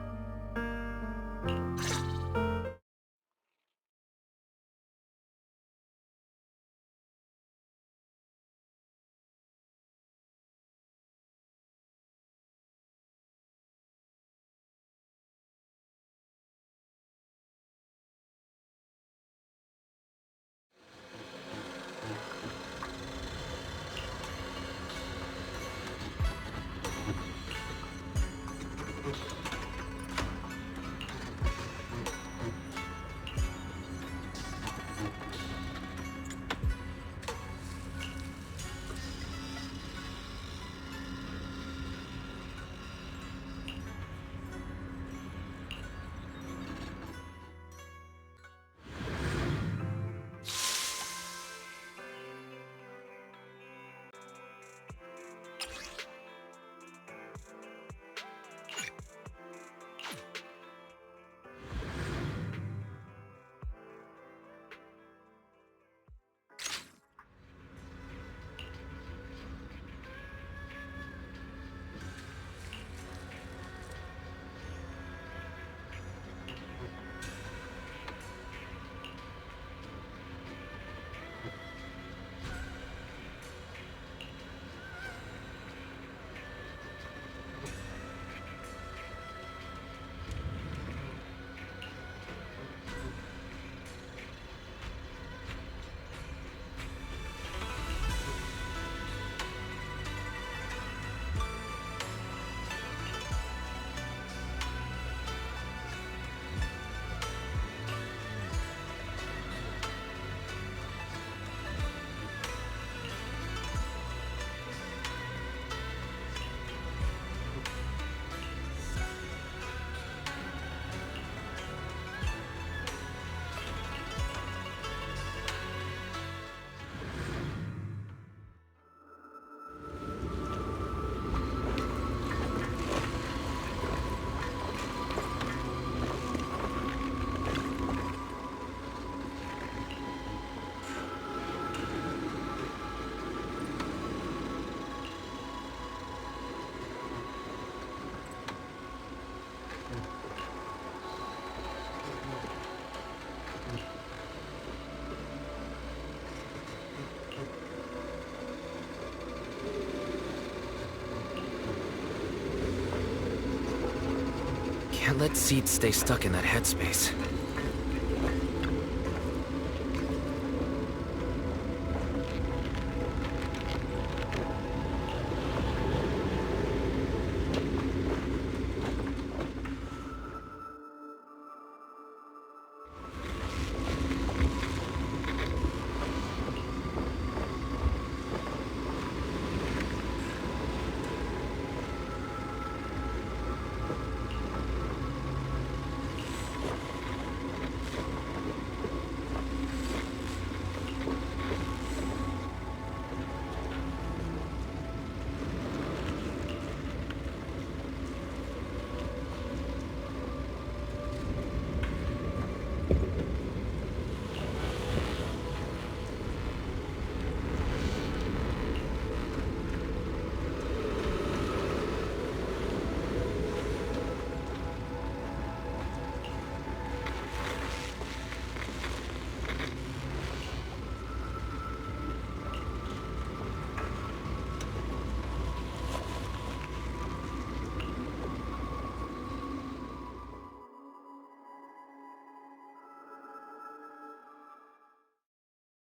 can't let Seed stay stuck in that headspace.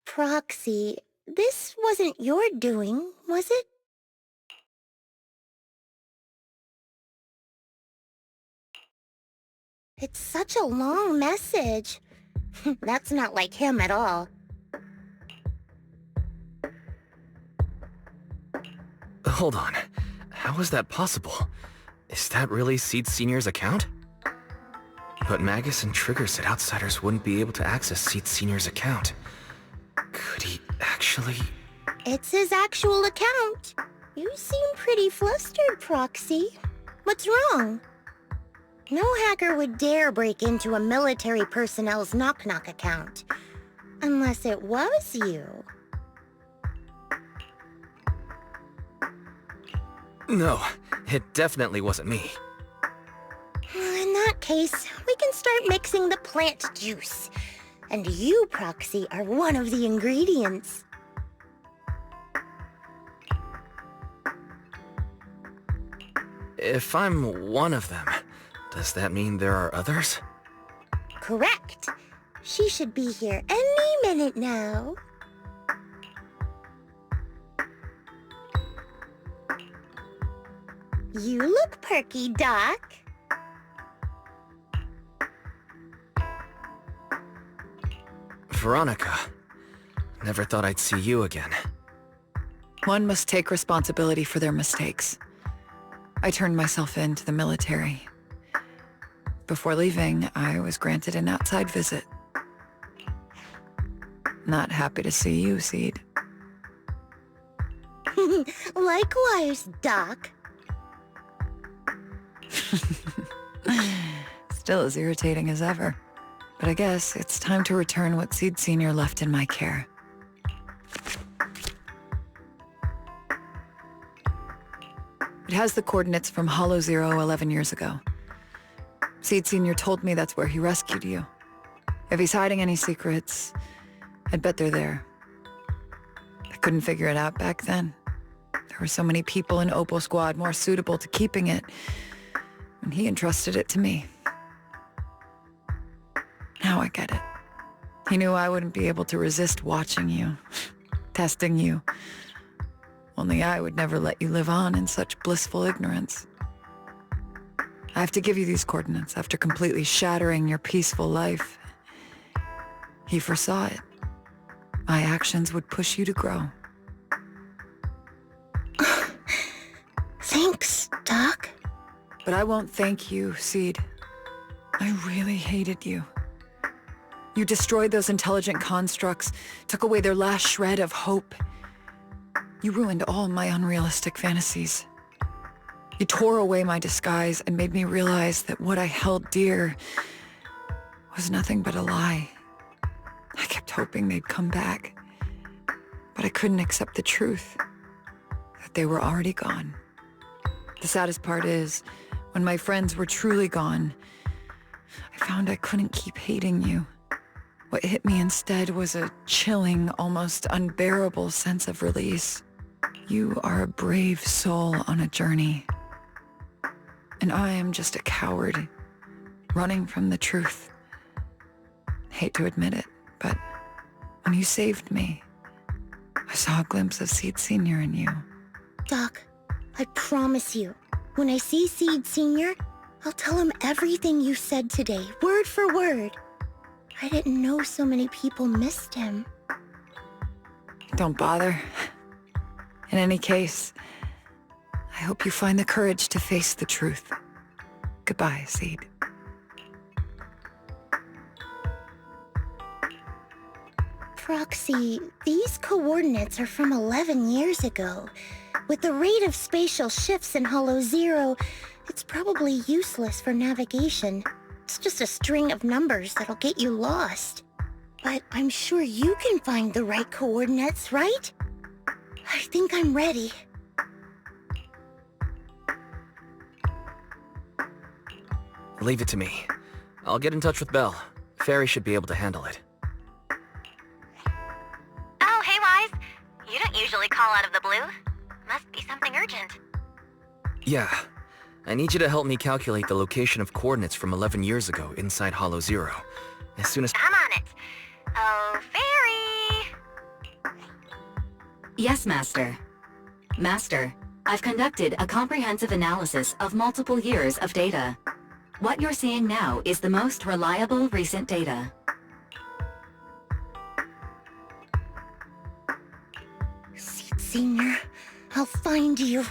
Proxy, this wasn't your doing, was it? It's such a long message. That's not like him at all. Hold on. How is that possible? Is that really Seed Senior's account? But Magus and Trigger said outsiders wouldn't be able to access Seed Senior's account. Could he actually... It's his actual account. You seem pretty flustered, Proxy. What's wrong? No hacker would dare break into a military personnel's knock-knock account. Unless it was you. No, it definitely wasn't me. In that case, we can start mixing the plant juice. And you, Proxy, are one of the ingredients. If I'm one of them, does that mean there are others? Correct. She should be here any minute now. You look perky, Doc. Veronica, never thought I'd see you again. One must take responsibility for their mistakes. I turned myself in to the military. Before leaving, I was granted an outside visit. Not happy to see you, Seed. Likewise, Doc. Still as irritating as ever. But I guess it's time to return what Seed Senior left in my care. It has the coordinates from Hollow Zero 11 years ago. Seed Senior told me that's where he rescued you. If he's hiding any secrets, I'd bet they're there. I couldn't figure it out back then. There were so many people in Opal Squad more suitable to keeping it, and he entrusted it to me. Now I get it. He knew I wouldn't be able to resist watching you, testing you. Only I would never let you live on in such blissful ignorance. I have to give you these coordinates after completely shattering your peaceful life. He foresaw it. My actions would push you to grow. Thanks, Doc. But I won't thank you, Seed. I really hated you. You destroyed those intelligent constructs, took away their last shred of hope. You ruined all my unrealistic fantasies. You tore away my disguise and made me realize that what I held dear was nothing but a lie. I kept hoping they'd come back, but I couldn't accept the truth, that they were already gone. The saddest part is, when my friends were truly gone, I found I couldn't keep hating you. What hit me instead was a chilling, almost unbearable sense of release. You are a brave soul on a journey. And I am just a coward, running from the truth. Hate to admit it, but when you saved me, I saw a glimpse of Seed Senior in you. Doc, I promise you, when I see Seed Senior, I'll tell him everything you said today, word for word. I didn't know so many people missed him. Don't bother. In any case, I hope you find the courage to face the truth. Goodbye, Seed. Proxy, these coordinates are from 11 years ago. With the rate of spatial shifts in Hollow Zero, it's probably useless for navigation. It's just a string of numbers that'll get you lost. But I'm sure you can find the right coordinates, right? I think I'm ready. Leave it to me. I'll get in touch with Belle. Fairy should be able to handle it. Oh, hey, Wise. You don't usually call out of the blue. Must be something urgent. Yeah. I need you to help me calculate the location of coordinates from 11 years ago inside Hollow Zero. As soon as— I'm on it. Oh, Fairy! Yes, Master. Master, I've conducted a comprehensive analysis of multiple years of data. What you're seeing now is the most reliable recent data. Seed Senior, I'll find you.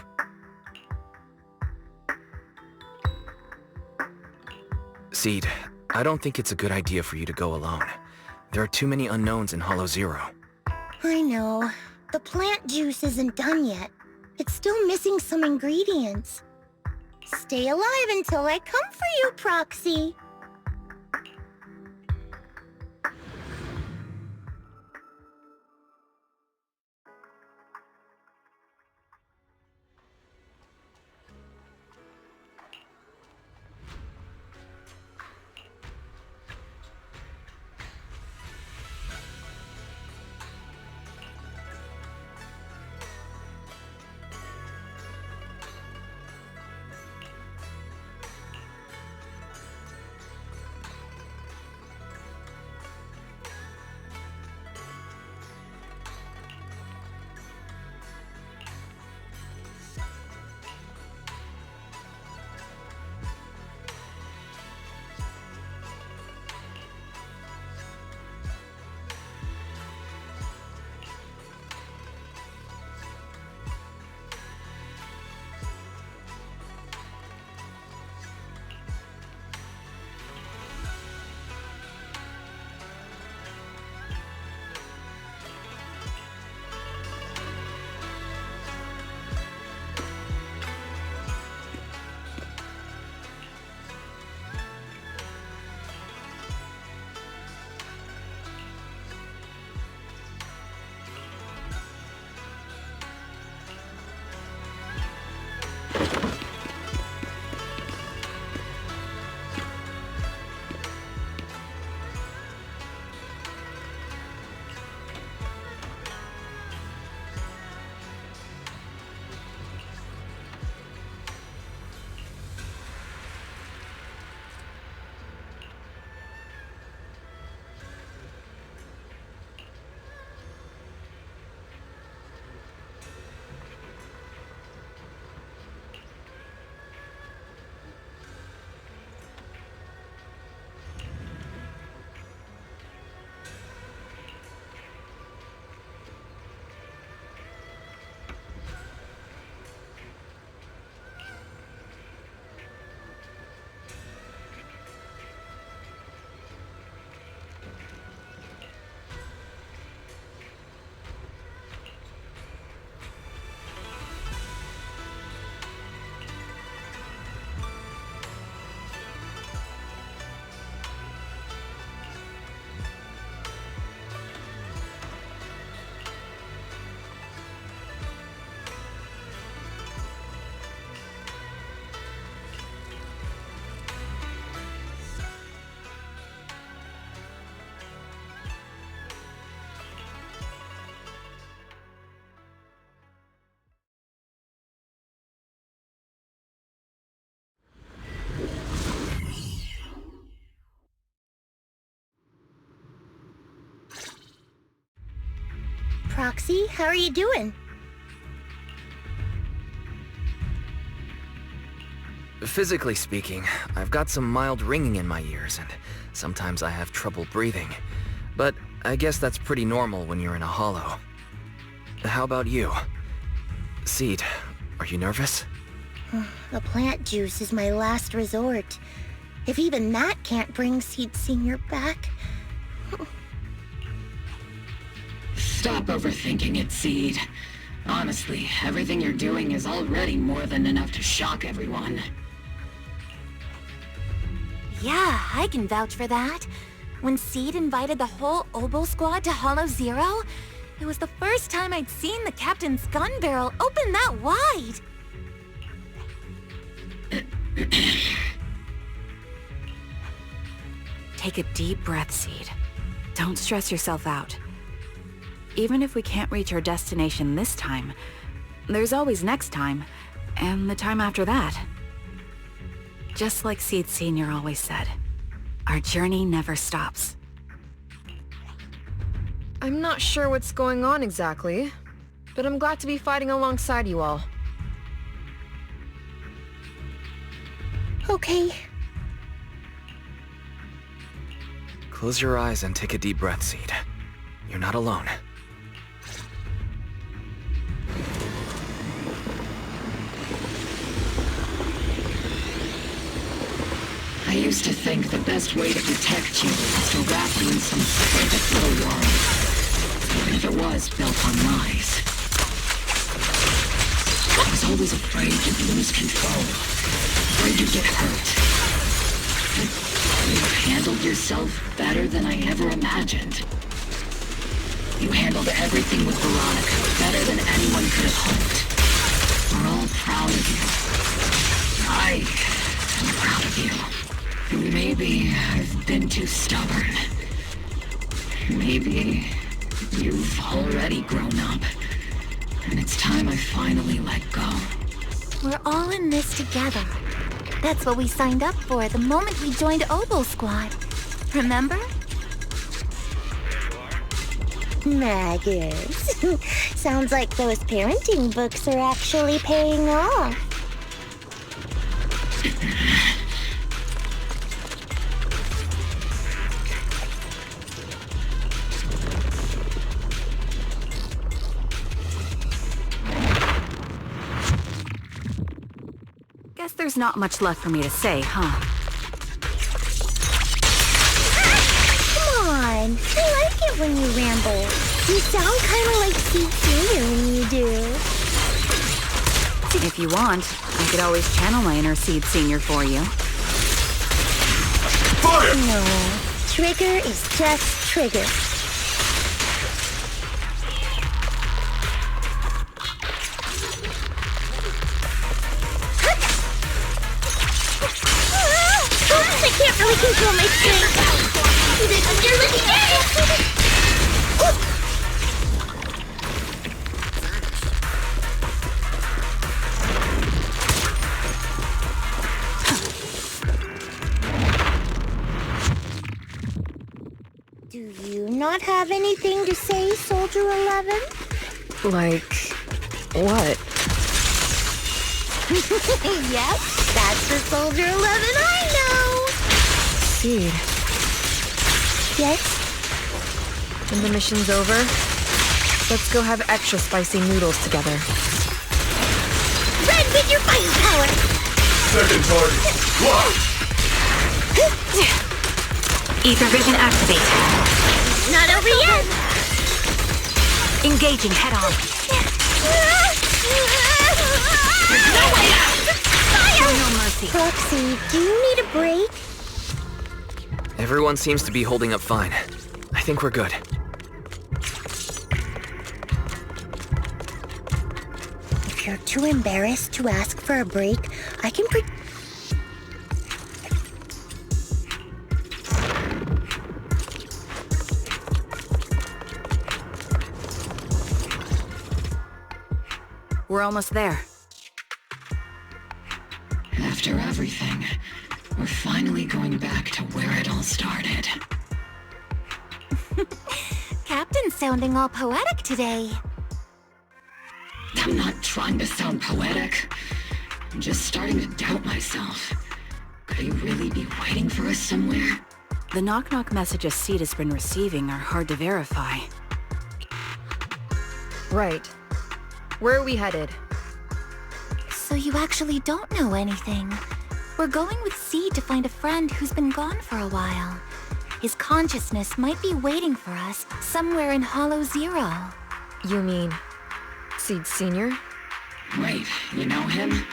Seed, I don't think it's a good idea for you to go alone. There are too many unknowns in Hollow Zero. I know. The plant juice isn't done yet. It's still missing some ingredients. Stay alive until I come for you, Proxy. Proxy. How are you doing? Physically speaking, I've got some mild ringing in my ears, and sometimes I have trouble breathing. But I guess that's pretty normal when you're in a hollow. How about you? Seed, are you nervous? The plant juice is my last resort. If even that can't bring Seed Senior back... Stop overthinking it, Seed. Honestly, everything you're doing is already more than enough to shock everyone. Yeah, I can vouch for that. When Seed invited the whole Oboe squad to Hollow Zero, it was the first time I'd seen the captain's gun barrel open that wide. Take a deep breath, Seed. Don't stress yourself out. Even if we can't reach our destination this time, there's always next time, and the time after that. Just like Seed Senior always said, our journey never stops. I'm not sure what's going on exactly, but I'm glad to be fighting alongside you all. Okay. Close your eyes and take a deep breath, Seed. You're not alone. I used to think the best way to protect you was to wrap you in some perfect little world, even if it was built on lies. I was always afraid you'd lose control, afraid you'd get hurt. But you handled yourself better than I ever imagined. You handled everything with Veronica better than anyone could have hoped. We're all proud of you. I am proud of you. Maybe I've been too stubborn. Maybe you've already grown up, and it's time I finally let go. We're all in this together. That's what we signed up for the moment we joined Oboe Squad. Remember? Magus. Sounds like those parenting books are actually paying off. Guess there's not much left for me to say, huh? Come on. I like it when you ramble. You sound kind of like Seed Senior when you do. If you want, I could always channel my inner Seed Senior for you. Fire! No. Trigger is just Trigger. I can't really control my strength. You're looking at it. Do you not have anything to say, Soldier 11? Like... what? Yep, that's the Soldier 11 I know! Seed, Yes? when the mission's over, let's go have extra spicy noodles together. Red with your fighting power! Second target, locked! Ether vision activate. Not over yet! Engaging head on. There's no way out! Fire! Show no mercy. Proxy, do you need a break? Everyone seems to be holding up fine. I think we're good. If you're too embarrassed to ask for a break, I can We're almost there. After everything, we're finally going back to where it all started. Captain's sounding all poetic today. I'm not trying to sound poetic. I'm just starting to doubt myself. Could he really be waiting for us somewhere? The knock-knock messages Seed has been receiving are hard to verify. Right. Where are we headed? So you actually don't know anything. We're going with Seed to find a friend who's been gone for a while. His consciousness might be waiting for us somewhere in Hollow Zero. You mean Seed Sr.? Wait, you know him?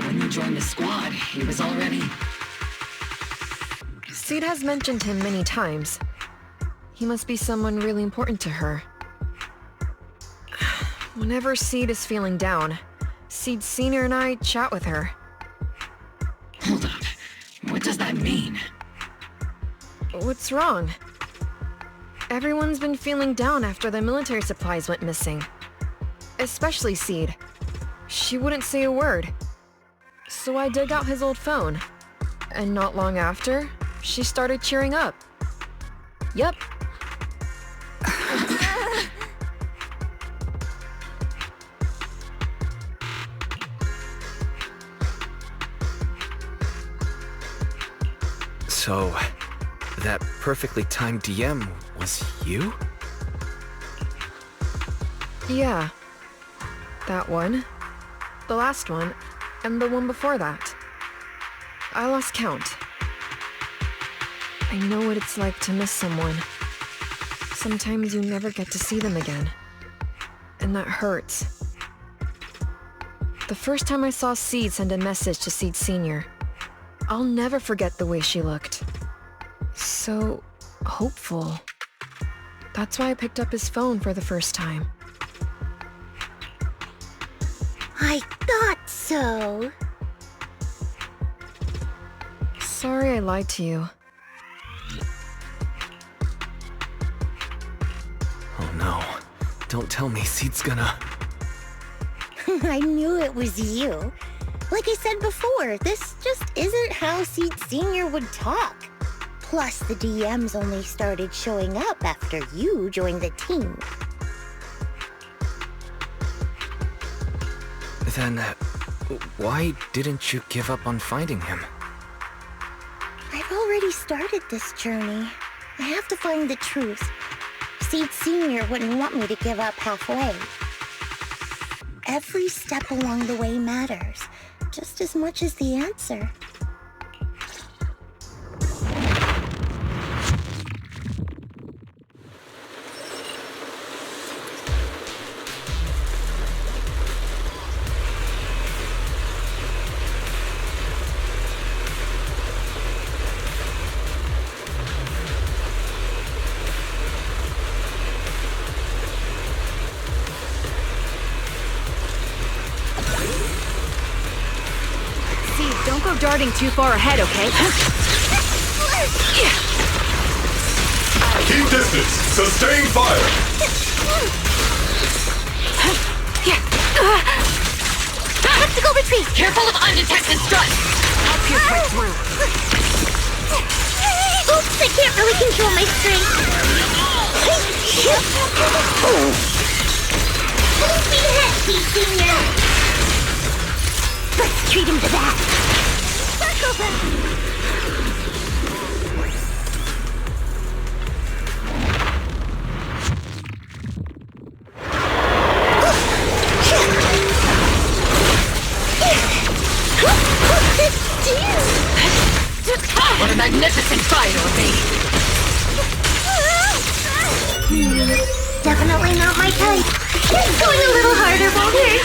When you joined the squad, he was already... Seed has mentioned him many times. He must be someone really important to her. Whenever Seed is feeling down, Seed Sr. and I chat with her. Hold up. What does that mean? What's wrong? Everyone's been feeling down after the military supplies went missing. Especially Seed. She wouldn't say a word. So I dug out his old phone. And not long after, she started cheering up. Yep. So, that perfectly timed DM was you? Yeah. That one. The last one. And the one before that. I lost count. I know what it's like to miss someone. Sometimes you never get to see them again. And that hurts. The first time I saw Seed send a message to Seed Sr., I'll never forget the way she looked. So hopeful. That's why I picked up his phone for the first time. I thought so. Sorry I lied to you. Oh no. Don't tell me Seed's gonna... I knew it was you. Like I said before, this just isn't how Seed Sr. would talk. Plus, the DMs only started showing up after you joined the team. Then, why didn't you give up on finding him? I've already started this journey. I have to find the truth. Seed Sr. wouldn't want me to give up halfway. Every step along the way matters, just as much as the answer. Don't go darting too far ahead, okay? Keep distance! Sustain fire! Tactical retreat! Careful of undetected strut! I'll pierce right through. Oops, I can't really control my strength. Full speed ahead, Seed Sr. Let's treat him to that. Circle him! What a magnificent fight it'll be! Definitely not my type. It's going a little harder, Walter.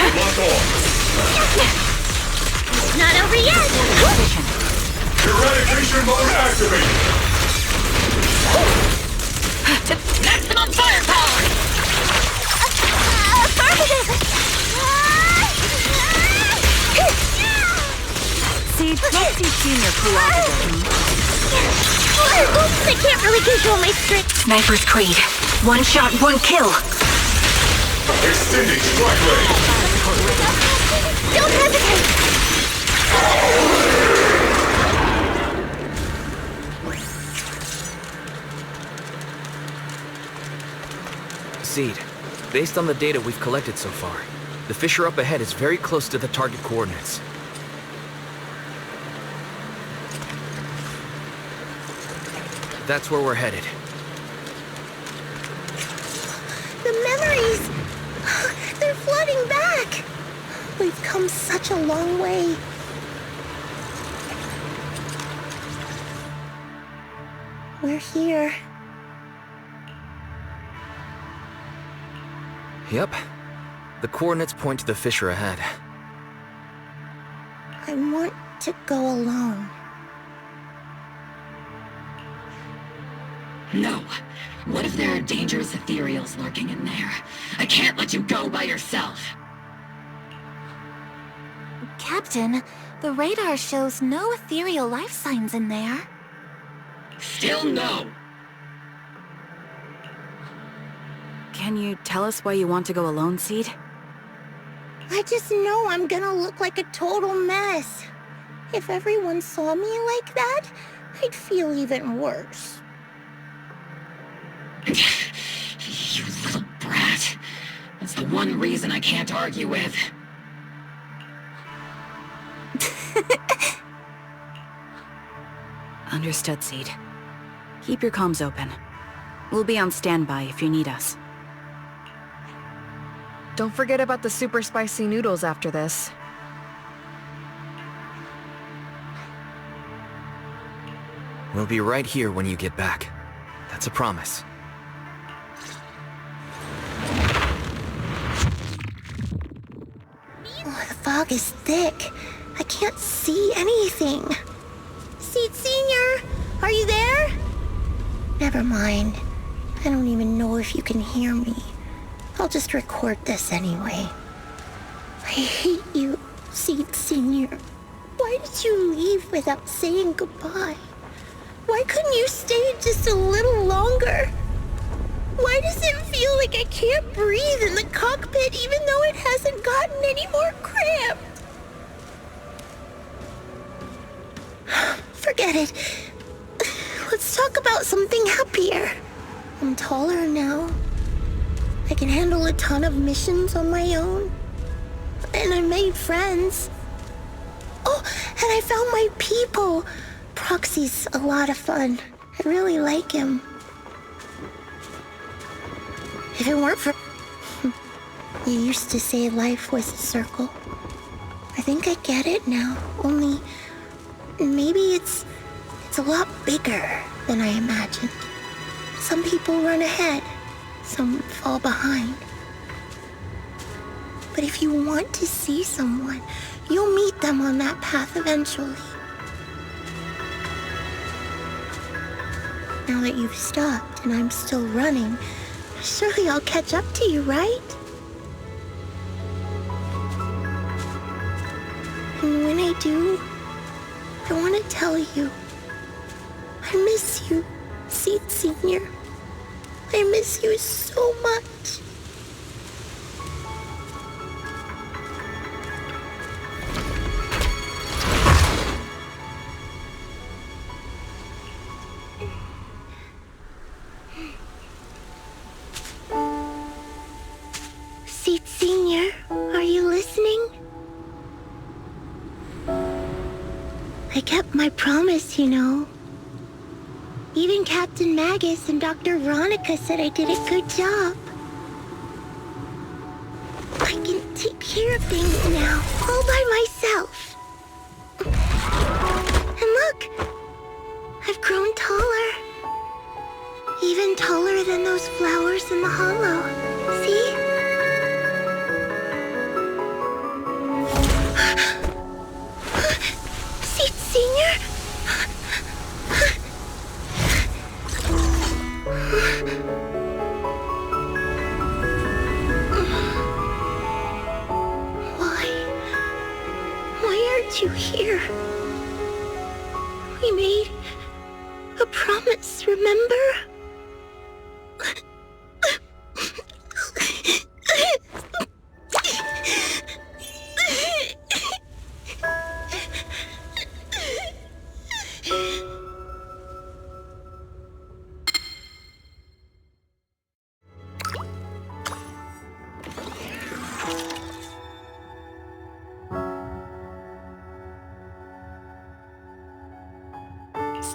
Lock on! Not over yet! Eradication mode activated! Maximum firepower! Affirmative! Seed, let's see Senior cooperative. Oops, I can't really control my strength. Sniper's Creed. One shot, one kill. Extending strike range! Don't hesitate! Seed, based on the data we've collected so far, the fissure up ahead is very close to the target coordinates. That's where we're headed. The memories! They're flooding back! We've come such a long way. We're here. Yep. The coordinates point to the fissure ahead. I want to go alone. No. What if there are dangerous ethereals lurking in there? I can't let you go by yourself. Captain, the radar shows no ethereal life signs in there. Still no. Can you tell us why you want to go alone, Seed? I just know I'm gonna look like a total mess. If everyone saw me like that, I'd feel even worse. You little brat. That's the one reason I can't argue with. Understood, Seed. Keep your comms open. We'll be on standby if you need us. Don't forget about the super spicy noodles after this. We'll be right here when you get back. That's a promise. Oh, the fog is thick. I can't see anything. Seed Senior, are you there? Never mind. I don't even know if you can hear me. I'll just record this anyway. I hate you, Seed Senior. Why did you leave without saying goodbye? Why couldn't you stay just a little longer? Why does it feel like I can't breathe in the cockpit even though it hasn't gotten any more cramped? Forget it. Let's talk about something happier. I'm taller now. I can handle a ton of missions on my own. And I made friends. Oh, and I found my people. Proxy's a lot of fun. I really like him. If it weren't for... You used to say life was a circle. I think I get it now. Only... maybe it's a lot bigger than I imagined. Some people run ahead. Some fall behind. But if you want to see someone, you'll meet them on that path eventually. Now that you've stopped and I'm still running, surely I'll catch up to you, right? And when I do, I want to tell you, I miss you, Seed Senior. I miss you so much. Seed Senior, are you listening? I kept my promise, you know. Even Captain Magus and Dr. Veronica said I did a good job. I can take care of things now, all by myself. And look, I've grown taller. Even taller than those flowers in the hollow. See? Seed Senior? Why aren't you here? We made a promise, remember?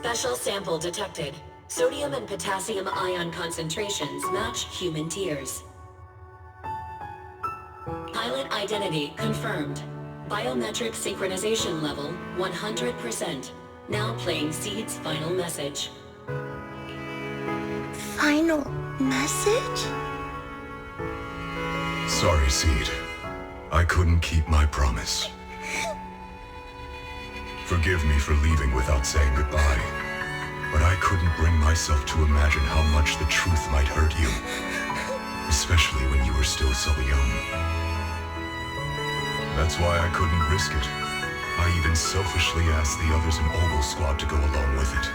Special sample detected. Sodium and potassium ion concentrations match human tears. Pilot identity confirmed. Biometric synchronization level 100%. Now playing Seed's final message. Final message? Sorry, Seed. I couldn't keep my promise. Forgive me for leaving without saying goodbye, but I couldn't bring myself to imagine how much the truth might hurt you, especially when you were still so young. That's why I couldn't risk it. I even selfishly asked the others in Ogle Squad to go along with it.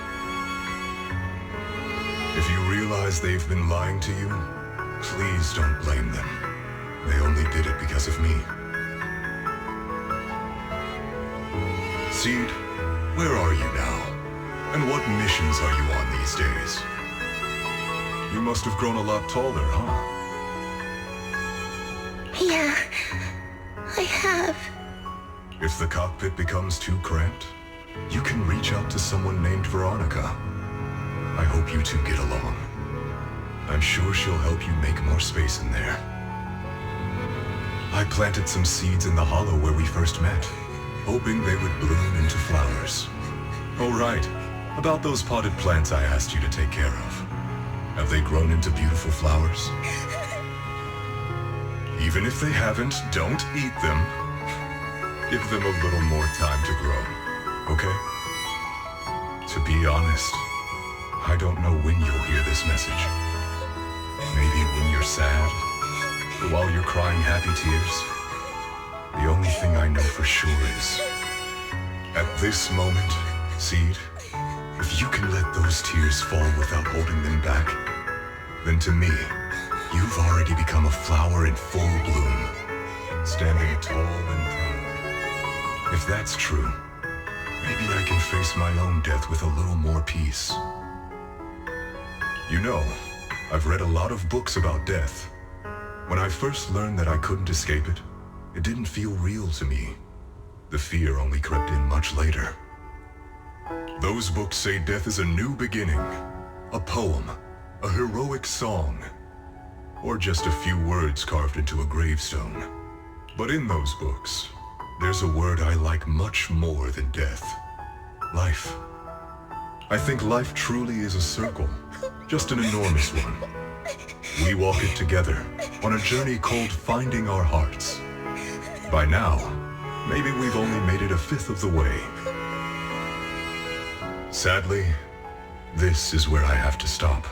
If you realize they've been lying to you, please don't blame them. They only did it because of me. Seed, where are you now? And what missions are you on these days? You must have grown a lot taller, huh? Yeah, I have. If the cockpit becomes too cramped, you can reach out to someone named Veronica. I hope you two get along. I'm sure she'll help you make more space in there. I planted some seeds in the hollow where we first met, hoping they would bloom into flowers. Oh right, about those potted plants I asked you to take care of. Have they grown into beautiful flowers? Even if they haven't, don't eat them. Give them a little more time to grow, okay? To be honest, I don't know when you'll hear this message. Maybe when you're sad, or while you're crying happy tears. The only thing I know for sure is, at this moment, Seed, if you can let those tears fall without holding them back, then to me, you've already become a flower in full bloom, standing tall and proud. If that's true, maybe I can face my own death with a little more peace. You know, I've read a lot of books about death. When I first learned that I couldn't escape it, it didn't feel real to me. The fear only crept in much later. Those books say death is a new beginning, a poem, a heroic song, or just a few words carved into a gravestone. But in those books, there's a word I like much more than death. Life. I think life truly is a circle, just an enormous one. We walk it together on a journey called finding our hearts. By now, maybe we've only made it a fifth of the way. Sadly, this is where I have to stop.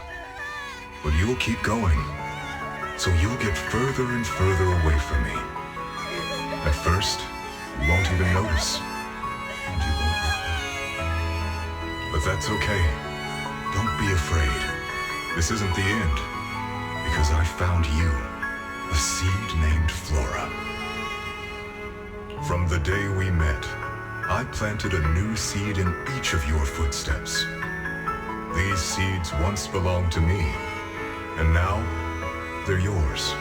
But you'll keep going, so you'll get further and further away from me. At first, you won't even notice, and you won't look back. But that's okay. Don't be afraid. This isn't the end, because I found you, a seed named Flora. From the day we met, I planted a new seed in each of your footsteps. These seeds once belonged to me, and now they're yours.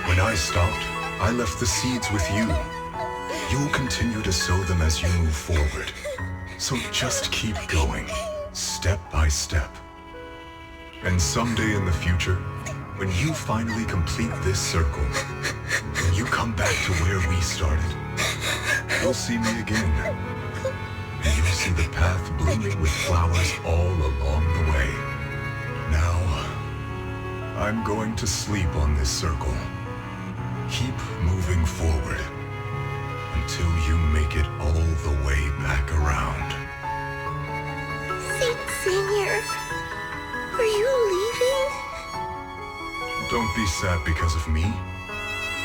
When I stopped, I left the seeds with you. You'll continue to sow them as you move forward. So just keep going, step by step. And someday in the future, when you finally complete this circle, when you come back to where we started, you'll see me again. And you'll see the path blooming with flowers all along the way. Now, I'm going to sleep on this circle. Keep moving forward until you make it all the way back around. Seed Senior, are you leaving? Don't be sad because of me.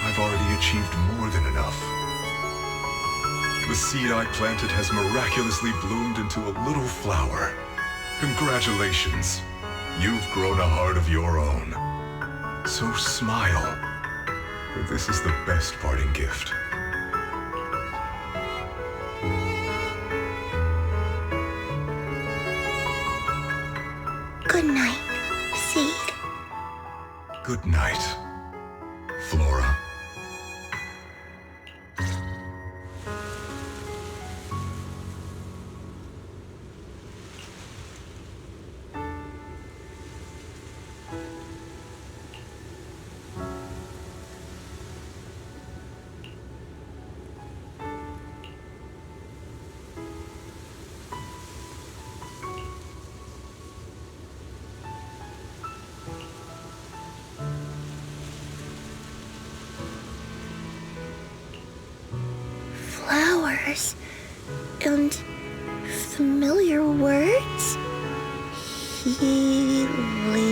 I've already achieved more than enough. The seed I planted has miraculously bloomed into a little flower. Congratulations. You've grown a heart of your own. So smile. For this is the best parting gift. Good night, Seed. Good night, Flora. flowers. And familiar words? Helios.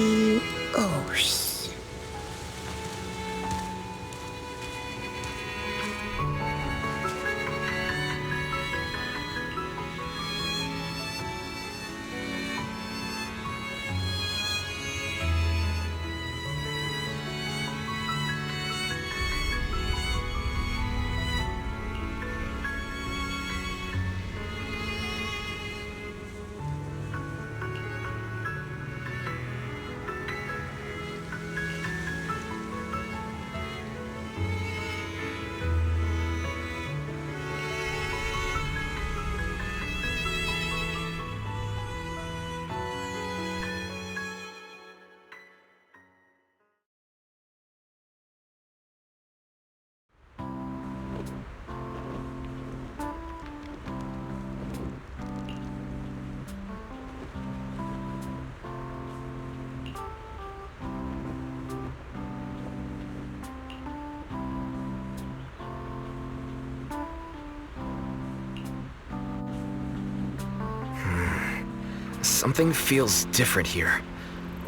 Something feels different here.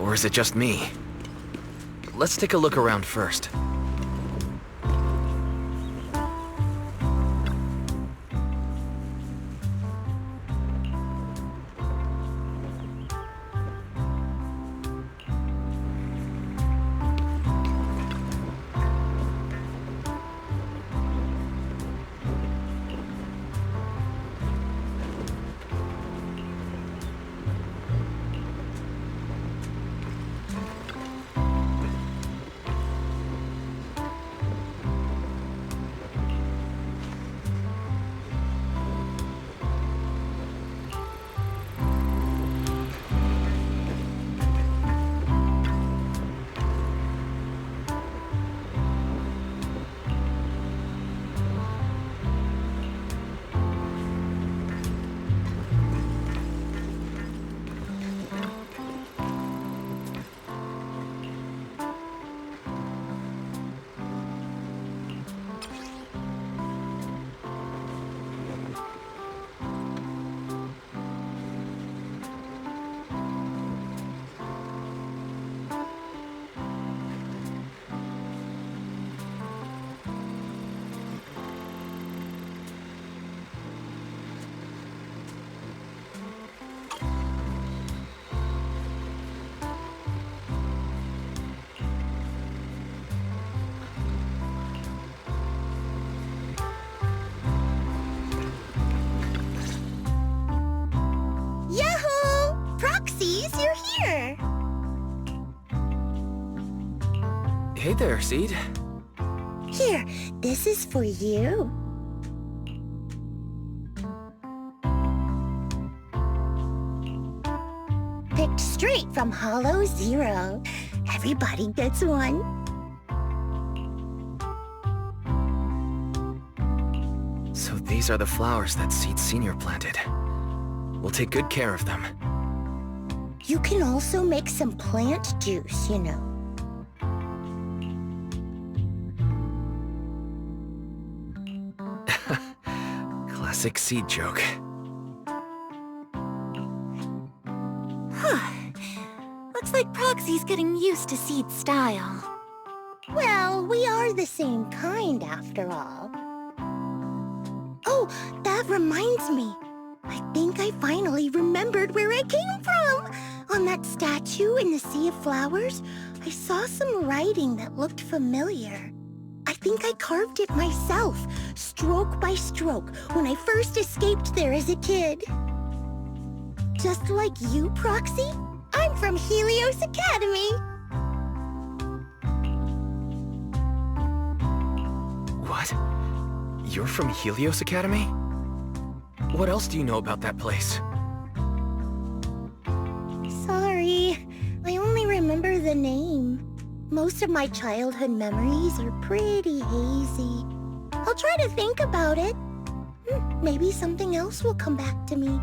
Or is it just me? Let's take a look around first. Hey there, Seed. Here, this is for you. Picked straight from Hollow Zero. Everybody gets one. So these are the flowers that Seed Senior planted. We'll take good care of them. You can also make some plant juice, you know. Classic Seed joke. Looks like Proxy's getting used to Seed's style. Well, we are the same kind after all. Oh, that reminds me. I think I finally remembered where I came from. On that statue in the Sea of Flowers, I saw some writing that looked familiar. I think I carved it myself, stroke by stroke, when I first escaped there as a kid. Just like you, Proxy, I'm from Helios Academy. What? You're from Helios Academy? What else do you know about that place? Sorry, I only remember the name. Most of my childhood memories are pretty hazy. I'll try to think about it. Maybe something else will come back to me.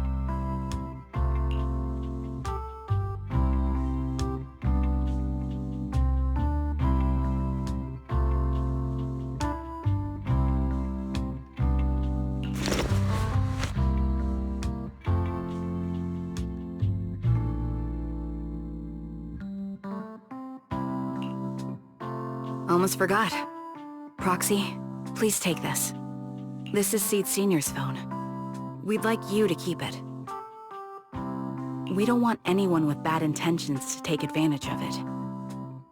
Almost forgot. Proxy, please take this. This is Seed Senior's phone. We'd like you to keep it. We don't want anyone with bad intentions to take advantage of it.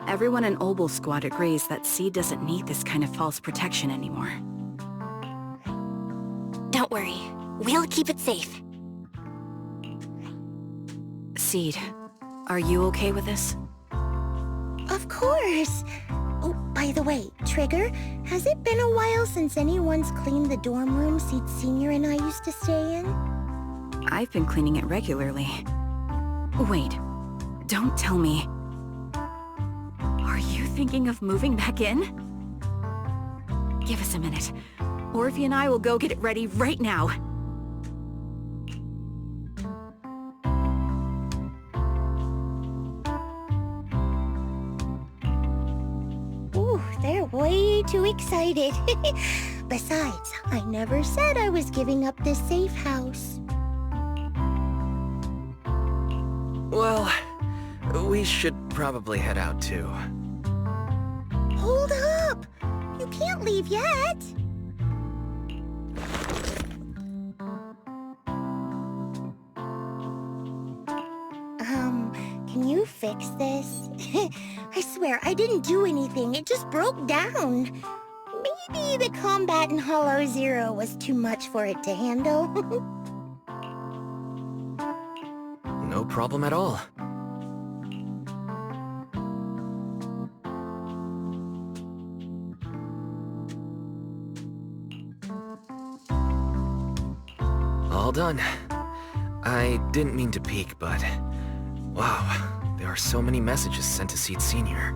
Everyone in Obel Squad agrees that Seed doesn't need this kind of false protection anymore. Don't worry. We'll keep it safe. Seed, are you okay with this? Of course. Oh, by the way, Trigger, has it been a while since anyone's cleaned the dorm room Seed Senior and I used to stay in? I've been cleaning it regularly. Wait, don't tell me. Are you thinking of moving back in? Give us a minute. Orphe and I will go get it ready right now. Ooh, they're way too excited. Besides, I never said I was giving up this safe house. Well, we should probably head out too. Hold up! You can't leave yet! Can you fix this? I swear, I didn't do anything. It just broke down. Maybe the combat in Hollow Zero was too much for it to handle. No problem at all. All done. I didn't mean to peek, but... wow, there are so many messages sent to Seed Senior.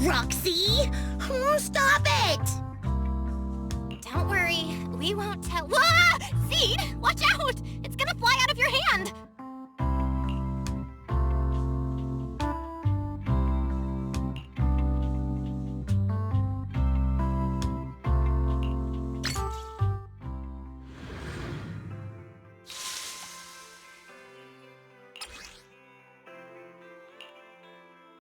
Roxy! Oh, stop it! Don't worry. We won't tell— Whoa! Seed! Watch out!